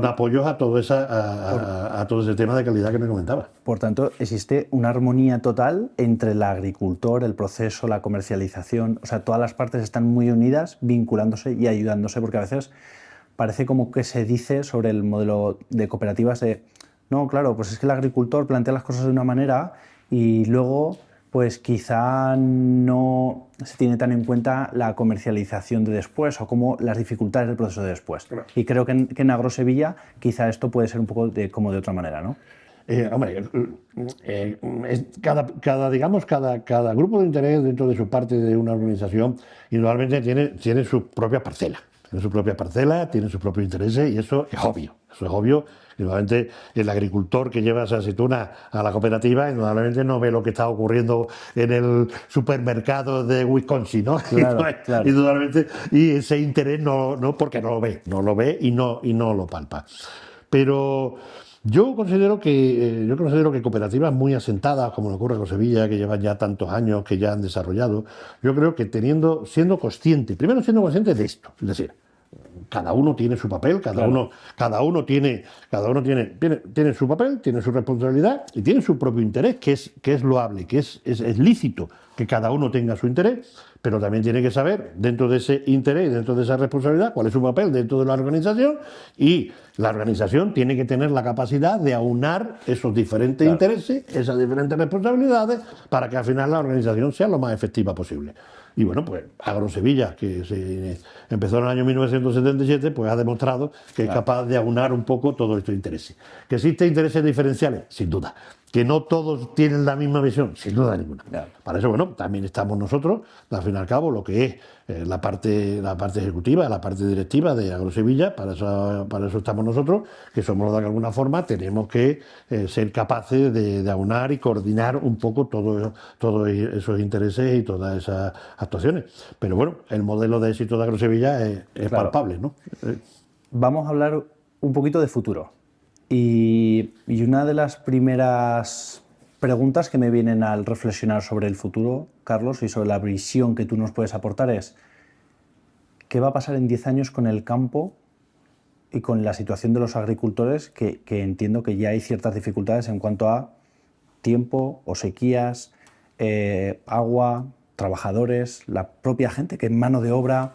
apoyos a todo ese tema de calidad que me comentabas. Por tanto, existe una armonía total entre el agricultor, el proceso, la comercialización, o sea, todas las partes están muy unidas, vinculándose y ayudándose, porque a veces parece como que se dice sobre el modelo de cooperativas de, no, claro, pues es que el agricultor plantea las cosas de una manera y luego, pues quizá no se tiene tan en cuenta la comercialización de después o como las dificultades del proceso de después. Claro. Y creo que en Agrosevilla quizá esto puede ser un poco como de otra manera, ¿no? Cada grupo de interés dentro de su parte de una organización indudablemente tiene su propia parcela. Tiene su propia parcela, tiene sus propios intereses y eso es obvio. Eso es obvio. Indudablemente, el agricultor que lleva esa aceituna a la cooperativa, indudablemente no ve lo que está ocurriendo en el supermercado de Wisconsin, ¿no? Claro, claro. Indudablemente, y ese interés porque no lo ve y no lo palpa. Pero yo considero que cooperativas muy asentadas, como lo ocurre con Sevilla, que llevan ya tantos años, que ya han desarrollado, yo creo que siendo consciente de esto, es decir, cada uno tiene su papel, cada uno tiene su papel, tiene su responsabilidad y tiene su propio interés, que es loable, que es lícito que cada uno tenga su interés, pero también tiene que saber, dentro de ese interés y dentro de esa responsabilidad, cuál es su papel dentro de la organización, y la organización tiene que tener la capacidad de aunar esos diferentes intereses, esas diferentes responsabilidades, para que al final la organización sea lo más efectiva posible. Y bueno, pues Agrosevilla, que se empezó en el año 1977, pues ha demostrado que es capaz de aunar un poco todos estos intereses. ¿Que existen intereses diferenciales? Sin duda. ¿Que no todos tienen la misma visión? Sin duda ninguna. Para eso, bueno, también estamos nosotros, al fin y al cabo, lo que es la parte ejecutiva, la parte directiva de Agrosevilla, para eso estamos nosotros, que somos los que de alguna forma tenemos que ser capaces de aunar y coordinar un poco todos esos intereses y todas esas actuaciones. Pero bueno, el modelo de éxito de Agrosevilla es palpable, ¿no? Vamos a hablar un poquito de futuro. Y una de las primeras preguntas que me vienen al reflexionar sobre el futuro, Carlos, y sobre la visión que tú nos puedes aportar es: ¿qué va a pasar en 10 años con el campo y con la situación de los agricultores, que entiendo que ya hay ciertas dificultades en cuanto a tiempo o sequías, agua, trabajadores, la propia gente, que es mano de obra.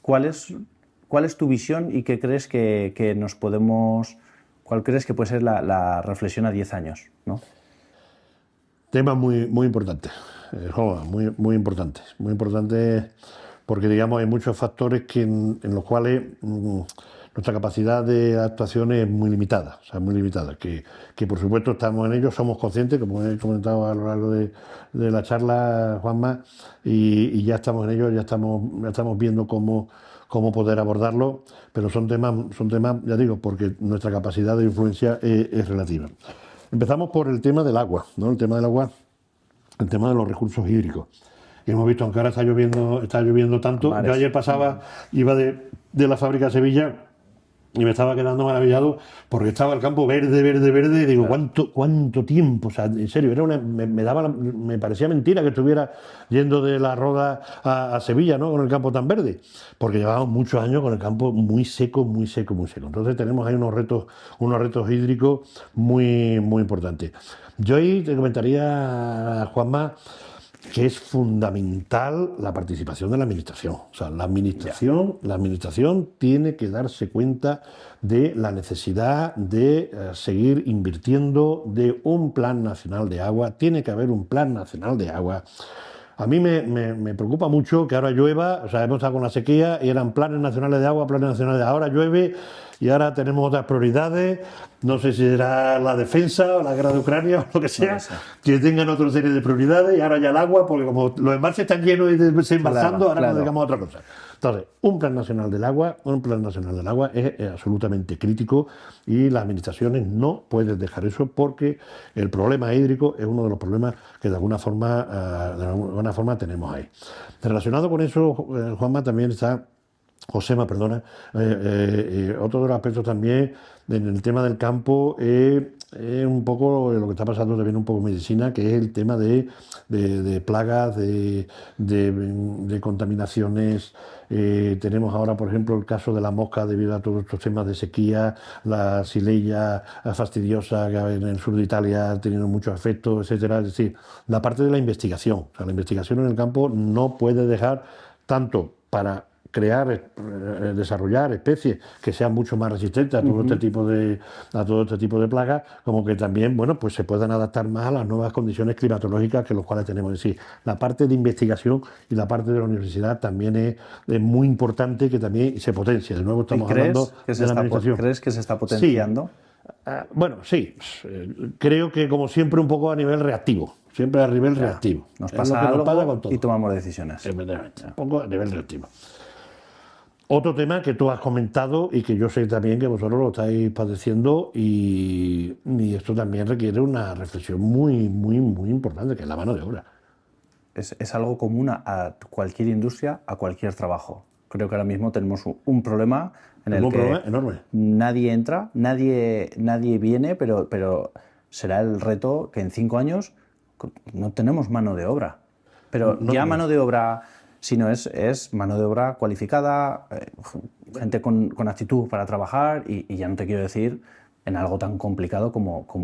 ¿Cuál es tu visión y qué crees que nos podemos... ¿Cuál crees que puede ser la reflexión a 10 años? ¿No? Tema muy importante, Juanma, muy importante. Muy importante porque, digamos, hay muchos factores en los cuales nuestra capacidad de actuación es muy limitada, o sea, muy limitada. Que por supuesto estamos en ello, somos conscientes, como he comentado a lo largo de la charla, Juanma, y ya estamos en ello, ya estamos viendo cómo poder abordarlo, pero son temas, ya digo, porque nuestra capacidad de influencia es relativa. Empezamos por el tema del agua, ¿no? El tema del agua, el tema de los recursos hídricos. Y hemos visto, aunque ahora está lloviendo tanto. Mares. Yo ayer iba de la fábrica a Sevilla y me estaba quedando maravillado porque estaba el campo verde, y digo, Claro. ¿cuánto tiempo? O sea, en serio, me parecía mentira que estuviera yendo de La Roda a Sevilla, ¿no? Con el campo tan verde, porque llevábamos muchos años con el campo muy seco. Entonces tenemos ahí unos retos hídricos muy importantes. Yo ahí te comentaría, Juanma, que es fundamental la participación de la administración. O sea, la administración tiene que darse cuenta de la necesidad de seguir invirtiendo, de un plan nacional de agua. Tiene que haber un plan nacional de agua. A mí me preocupa mucho que ahora llueva, o sea, hemos estado con la sequía y eran planes nacionales de agua, ahora llueve y ahora tenemos otras prioridades, no sé si será la defensa o la guerra de Ucrania o lo que sea, que tengan otra serie de prioridades y ahora ya el agua, porque como los embalses están llenos y desembalsando, ahora nos dedicamos a otra cosa. Entonces, un plan nacional del agua es absolutamente crítico y las administraciones no pueden dejar eso porque el problema hídrico es uno de los problemas que de alguna forma tenemos ahí. Relacionado con eso, Juanma, también está... Josema, perdona, otro de los aspectos también en el tema del campo es un poco lo que está pasando también un poco en medicina, que es el tema de plagas, de contaminaciones. Tenemos ahora, por ejemplo, el caso de la mosca debido a todos estos temas de sequía, la Xylella fastidiosa que en el sur de Italia ha tenido muchos efectos, etcétera. Es decir, la parte de la investigación. O sea, la investigación en el campo no puede dejar tanto para desarrollar especies que sean mucho más resistentes a todo este tipo de plagas, como que también, bueno, pues se puedan adaptar más a las nuevas condiciones climatológicas que los cuales tenemos. Es decir, la parte de investigación y la parte de la universidad también es muy importante que también se potencie. De nuevo estamos hablando de la administración. ¿Crees que se está potenciando? Sí. Bueno, sí. Creo que como siempre un poco a nivel reactivo. Siempre a nivel reactivo. Nos pasa algo y tomamos decisiones. Un poco a nivel reactivo. Otro tema que tú has comentado y que yo sé también que vosotros lo estáis padeciendo y esto también requiere una reflexión muy importante, que es la mano de obra. Es algo común a cualquier industria, a cualquier trabajo. Creo que ahora mismo tenemos un problema en el que enorme. Nadie entra, nadie viene, pero será el reto que en 5 años no tenemos mano de obra. Pero no ya mano de obra... sino es mano de obra cualificada, gente con actitud para trabajar y ya no te quiero decir en algo tan complicado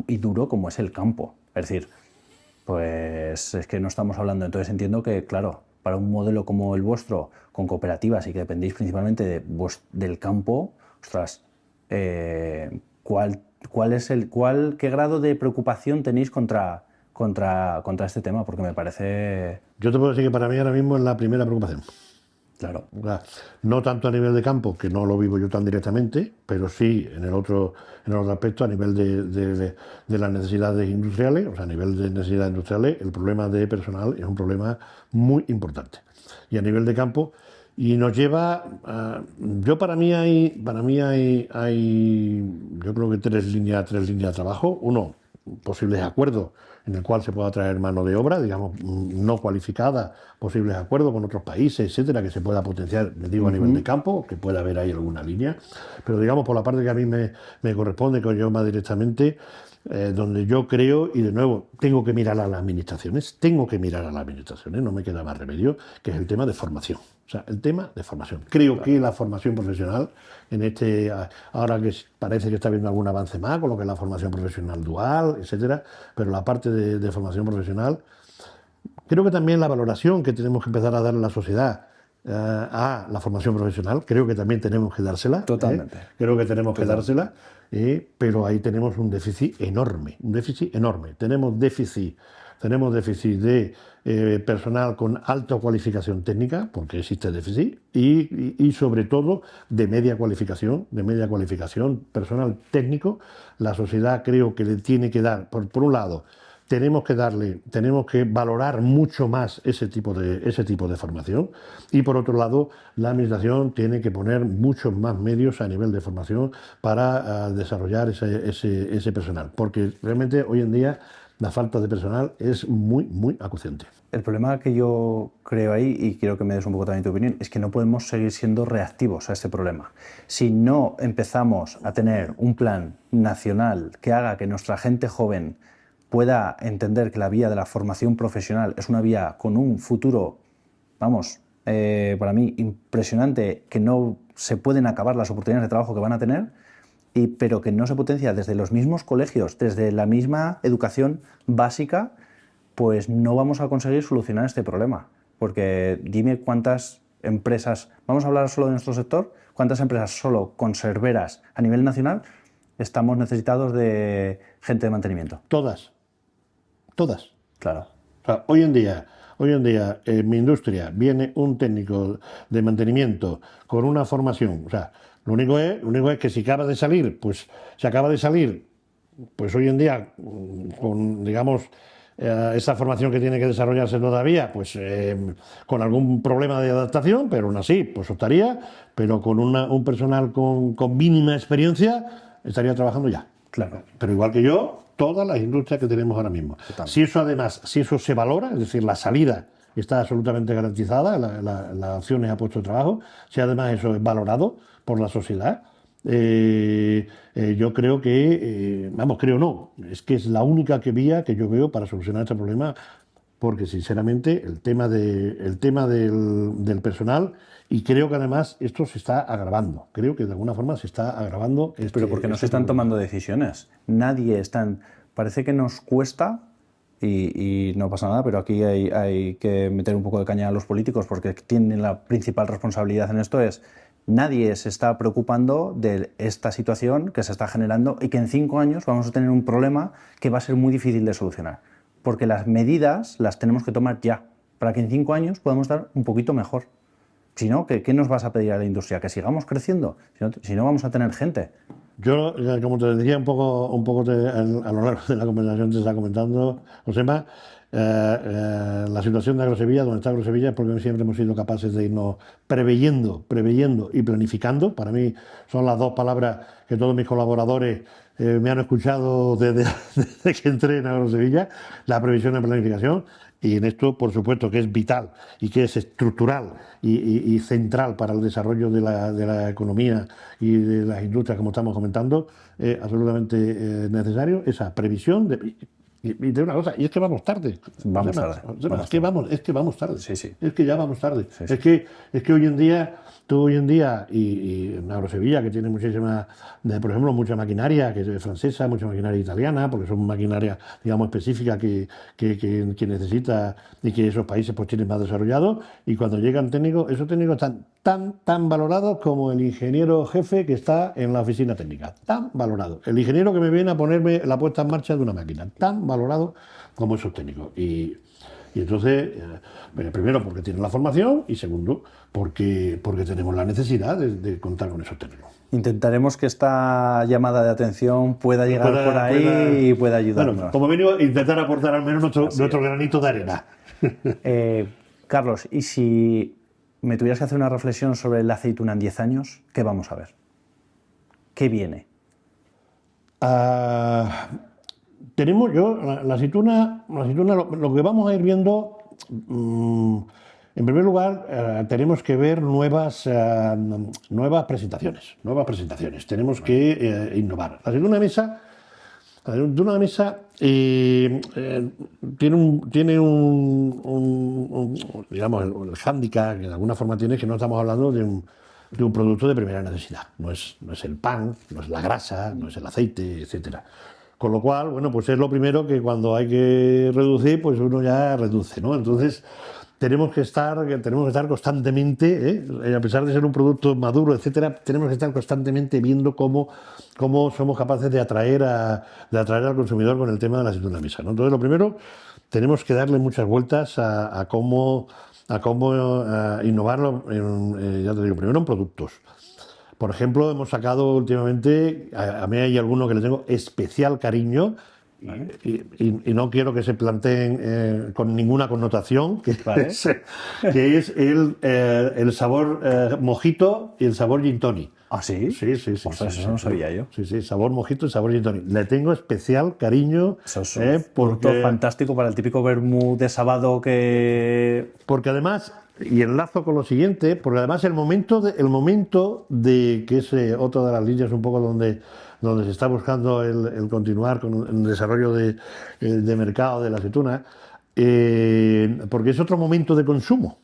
y duro como es el campo. Es decir, pues es que no estamos hablando, entonces entiendo que, claro, para un modelo como el vuestro, con cooperativas y que dependéis principalmente del campo, ostras, ¿qué grado de preocupación tenéis contra este tema? Porque me parece... Yo te puedo decir que para mí ahora mismo es la primera preocupación. Claro. No tanto a nivel de campo, que no lo vivo yo tan directamente, pero sí en el otro aspecto, a nivel de las necesidades industriales, o sea, a nivel de necesidades industriales, el problema de personal es un problema muy importante. Y a nivel de campo, y nos lleva para mí hay yo creo que tres líneas de trabajo. Uno, posibles acuerdos en el cual se pueda traer mano de obra, digamos, no cualificada, posibles acuerdos con otros países, etcétera, que se pueda potenciar, les digo, a nivel de campo, que pueda haber ahí alguna línea, pero digamos, por la parte que a mí me corresponde, que yo más directamente, donde yo creo, y de nuevo, tengo que mirar a las administraciones, no me queda más remedio, que es el tema de formación. O sea, el tema de formación. Creo que la formación profesional, ahora que parece que está habiendo algún avance más con lo que es la formación profesional dual, etcétera, pero la parte de formación profesional, Creo que también la valoración que tenemos que empezar a dar a la sociedad a la formación profesional, creo que también tenemos que dársela. Totalmente. Creo que tenemos que dársela, pero ahí tenemos un déficit enorme, un déficit enorme. Tenemos déficit de personal con alta cualificación técnica, porque existe déficit, y sobre todo de media cualificación, personal técnico. La sociedad creo que le tiene que dar, por un lado, tenemos que valorar mucho más ese tipo de formación, y por otro lado la administración tiene que poner muchos más medios a nivel de formación para desarrollar ese personal, porque realmente hoy en día la falta de personal es muy, muy acuciante. El problema que yo creo ahí, y quiero que me des un poco también tu opinión, es que no podemos seguir siendo reactivos a este problema. Si no empezamos a tener un plan nacional que haga que nuestra gente joven pueda entender que la vía de la formación profesional es una vía con un futuro, vamos, para mí impresionante, que no se pueden acabar las oportunidades de trabajo que van a tener, pero que no se potencia desde los mismos colegios, desde la misma educación básica, pues no vamos a conseguir solucionar este problema. Porque dime cuántas empresas, vamos a hablar solo de nuestro sector, cuántas empresas solo conserveras a nivel nacional estamos necesitados de gente de mantenimiento. Todas. Claro. O sea, hoy en día en mi industria viene un técnico de mantenimiento con una formación. O sea, lo único es que si acaba de salir, pues hoy en día con, digamos, esa formación que tiene que desarrollarse todavía, pues con algún problema de adaptación, pero aún así, pues optaría, pero con un personal con mínima experiencia estaría trabajando ya. Claro. Pero igual que yo, todas las industrias que tenemos ahora mismo. Si eso se valora, es decir, la salida está absolutamente garantizada, la opciones a puesto de trabajo, si además eso es valorado por la sociedad, yo creo que, es que es la única vía que yo veo para solucionar este problema, porque sinceramente el tema del personal, y creo que además esto se está agravando, creo que de alguna forma se está agravando. Pero porque no se están tomando decisiones, parece que nos cuesta, y no pasa nada, pero aquí hay que meter un poco de caña a los políticos, porque tienen la principal responsabilidad en esto. Nadie se está preocupando de esta situación que se está generando y que en 5 años vamos a tener un problema que va a ser muy difícil de solucionar, porque las medidas las tenemos que tomar ya, para que en 5 años podamos estar un poquito mejor. Si no, ¿qué nos vas a pedir a la industria? ¿Que sigamos creciendo? Si no vamos a tener gente. Yo, como te decía un poco a lo largo de la conversación te está comentando, Josema, la situación de Agrosevilla, donde está Agrosevilla, es porque siempre hemos sido capaces de irnos preveyendo y planificando. Para mí son las dos palabras que todos mis colaboradores me han escuchado desde que entré en Agrosevilla, la previsión y planificación. Y en esto, por supuesto, que es vital y que es estructural y central para el desarrollo de la economía y de las industrias, como estamos comentando, absolutamente necesario esa previsión. Y de una cosa, y es que vamos tarde. Es que vamos tarde. Sí. Es que ya vamos tarde. Sí. Es que hoy en día, y en Agrosevilla, que tiene muchísima, por ejemplo, mucha maquinaria que es francesa, mucha maquinaria italiana, porque son maquinaria, digamos, específica que necesita y que esos países pues tienen más desarrollados, y cuando llegan técnicos, esos técnicos están tan valorados como el ingeniero jefe que está en la oficina técnica, tan valorado. El ingeniero que me viene a ponerme la puesta en marcha de una máquina, tan valorado como esos técnicos. Y entonces, primero porque tienen la formación, y segundo porque tenemos la necesidad de contar con esos técnicos. Intentaremos que esta llamada de atención pueda llegar por ahí y pueda ayudarnos. Bueno, como mínimo, intentar aportar al menos nuestro granito de arena. Carlos, y si me tuvieras que hacer una reflexión sobre la aceituna en 10 años, ¿qué vamos a ver? ¿Qué viene? Tenemos la aceituna, lo que vamos a ir viendo, en primer lugar, tenemos que ver nuevas presentaciones. Tenemos que innovar. La aceituna de mesa tiene digamos, el hándicap que de alguna forma tiene, que no estamos hablando de un producto de primera necesidad. No es el pan, no es la grasa, no es el aceite, etcétera. Con lo cual, bueno, pues es lo primero que cuando hay que reducir, pues uno ya reduce, ¿no? Entonces, tenemos que estar constantemente, a pesar de ser un producto maduro, etcétera, tenemos que estar constantemente viendo cómo somos capaces de atraer al consumidor con el tema de la aceituna de mesa, ¿no? Entonces, lo primero, tenemos que darle muchas vueltas a cómo innovarlo, ya te digo, primero en productos. Por ejemplo, hemos sacado últimamente, a mí hay alguno que le tengo especial cariño, ¿vale? y no quiero que se planteen con ninguna connotación, ¿Vale? que es el sabor mojito y el sabor gin tonic. ¿Ah, sí? Sí. Ostras, eso no sabía yo. Sí, sabor mojito y sabor gin tonic. Le tengo especial cariño. Eso es un producto fantástico para el típico vermut de sábado que... Porque además, y enlazo con lo siguiente, porque además el momento de que es otra de las líneas un poco donde se está buscando el continuar con el desarrollo de mercado de la aceituna, porque es otro momento de consumo.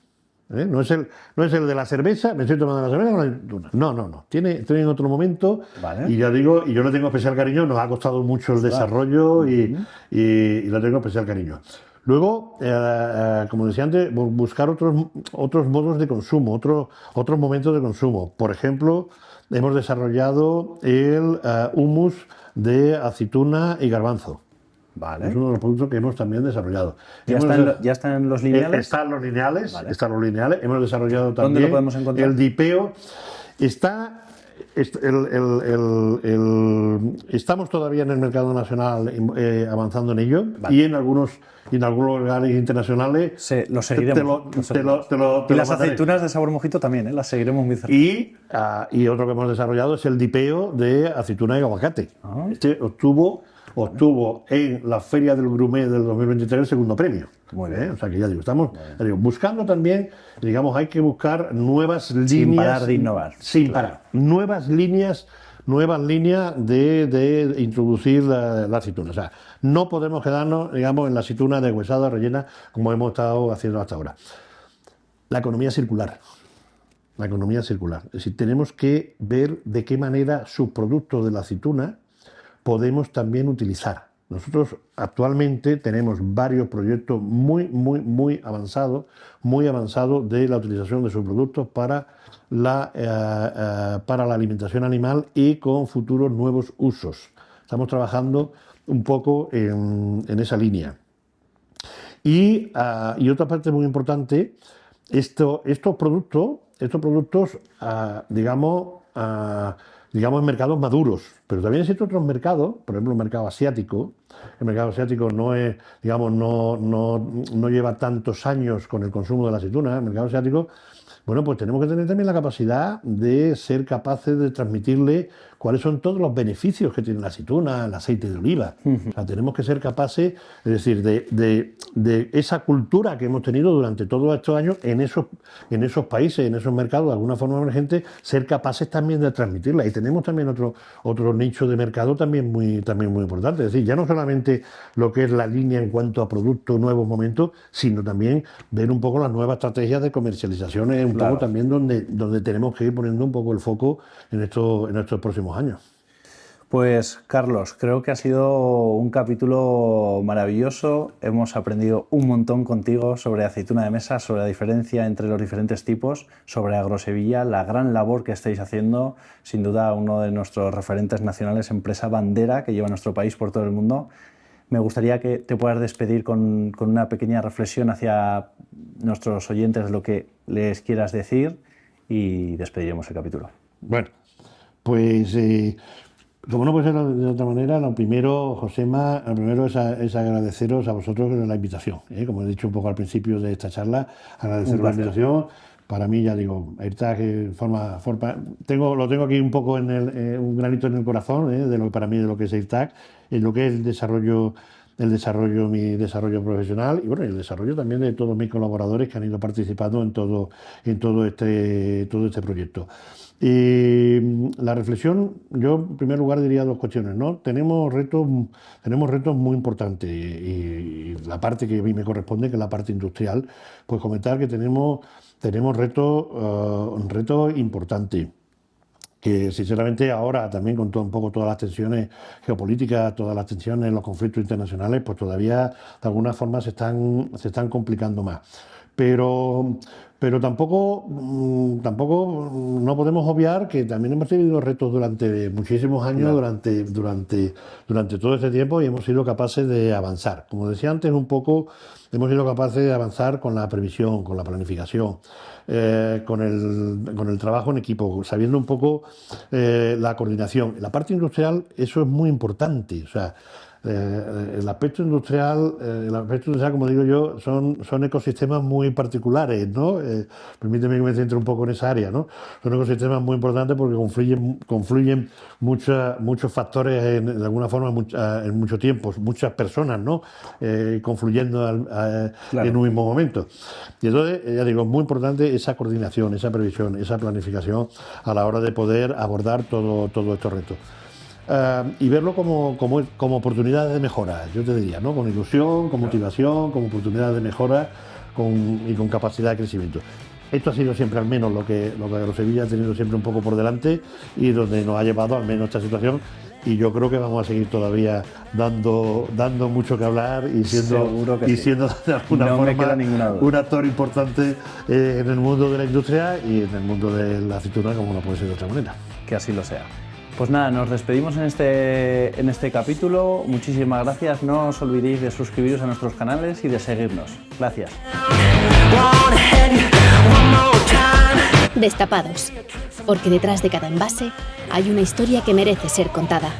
No es el de la cerveza, me estoy tomando la cerveza con la aceituna. No. Estoy en otro momento. Vale. Y ya digo, y yo le tengo especial cariño, nos ha costado mucho el desarrollo y le tengo especial cariño. Luego, como decía antes, buscar otros modos de consumo, otros momentos de consumo. Por ejemplo, hemos desarrollado el hummus de aceituna y garbanzo. Vale. Es uno de los productos que hemos también desarrollado. ¿Ya están los lineales? Están los lineales, Vale. Hemos desarrollado también. ¿Dónde lo podemos encontrar? El dipeo. Estamos todavía en el mercado nacional avanzando en ello, Vale. Y en algunos lugares internacionales. Sí, lo seguiremos. Y las aceitunas de sabor mojito también, las seguiremos muy cerca. Y otro que hemos desarrollado es el dipeo de aceituna y aguacate. Ah. Este obtuvo en la Feria del Grumet del 2023 el segundo premio. Muy bien. O sea que ya digo, estamos buscando también, digamos, hay que buscar nuevas líneas. Sin parar de innovar. Sin parar. Nuevas líneas de introducir la aceituna. O sea, no podemos quedarnos, digamos, en la aceituna deshuesada, rellena, como hemos estado haciendo hasta ahora. La economía circular. La economía circular. Es decir, tenemos que ver de qué manera subproductos de la aceituna podemos también utilizar. Nosotros actualmente tenemos varios proyectos muy avanzados de la utilización de subproductos para la alimentación animal y con futuros nuevos usos. Estamos trabajando un poco en esa línea. Y otra parte muy importante, estos productos, digamos, en mercados maduros, pero también existen otros mercados, por ejemplo el mercado asiático. El mercado asiático no lleva tantos años con el consumo de la aceituna. El mercado asiático, bueno, pues tenemos que tener también la capacidad de ser capaces de transmitirle cuáles son todos los beneficios que tiene la aceituna, el aceite de oliva. O sea, tenemos que ser capaces, es decir, de esa cultura que hemos tenido durante todos estos años en esos países, en esos mercados, de alguna forma emergente, ser capaces también de transmitirla. Y tenemos también otro nicho de mercado también muy importante. Es decir, ya no solamente lo que es la línea en cuanto a productos, nuevos momentos, sino también ver un poco las nuevas estrategias de comercialización, un poco también donde tenemos que ir poniendo un poco el foco en estos próximos años. Pues Carlos, creo que ha sido un capítulo maravilloso. Hemos aprendido un montón contigo sobre aceituna de mesa, sobre la diferencia entre los diferentes tipos, sobre Agrosevilla, la gran labor que estáis haciendo. Sin duda, uno de nuestros referentes nacionales, empresa bandera que lleva nuestro país por todo el mundo. Me gustaría que te puedas despedir con una pequeña reflexión hacia nuestros oyentes, lo que les quieras decir, y despediremos el capítulo. Bueno, pues como no puede ser de otra manera, lo primero, Josema, es agradeceros a vosotros la invitación. Como he dicho un poco al principio de esta charla, agradeceros la invitación. Para mí, ya digo, AirTag lo tengo aquí un poco un granito en el corazón, de lo para mí de lo que es AirTag, en lo que es mi desarrollo profesional y bueno, el desarrollo también de todos mis colaboradores que han ido participando en todo este proyecto. La reflexión, yo en primer lugar diría dos cuestiones, ¿no? Tenemos retos muy importantes y la parte que a mí me corresponde, que es la parte industrial, pues comentar que tenemos retos importantes. que sinceramente ahora también con todo, un poco todas las tensiones geopolíticas, todas las tensiones, los conflictos internacionales, pues todavía de alguna forma se están complicando más. Pero tampoco no podemos obviar que también hemos tenido retos durante muchísimos años, durante todo este tiempo, y hemos sido capaces de avanzar. Como decía antes, un poco hemos sido capaces de avanzar con la previsión, con la planificación, con el trabajo en equipo, sabiendo un poco la coordinación. En la parte industrial eso es muy importante. O sea, el aspecto industrial, como digo yo, son ecosistemas muy particulares, ¿no? Permíteme que me centre un poco en esa área, ¿no? Son ecosistemas muy importantes porque confluyen muchos factores, de alguna forma, en mucho tiempo, muchas personas, ¿no? Confluyendo Claro. en un mismo momento. Y entonces, ya digo, es muy importante esa coordinación, esa previsión, esa planificación a la hora de poder abordar todos estos retos. Y verlo como oportunidades de mejora, yo te diría, ¿no? Con ilusión, con motivación, como oportunidades de mejora y con capacidad de crecimiento. Esto ha sido siempre al menos lo que Agrosevilla ha tenido siempre un poco por delante y donde nos ha llevado al menos esta situación, y yo creo que vamos a seguir todavía dando mucho que hablar y siendo de alguna forma un actor importante en el mundo de la industria y en el mundo de la aceituna, como no puede ser de otra manera. Que así lo sea. Pues nada, nos despedimos en este capítulo. Muchísimas gracias. No os olvidéis de suscribiros a nuestros canales y de seguirnos. Gracias. Destapados, porque detrás de cada envase hay una historia que merece ser contada.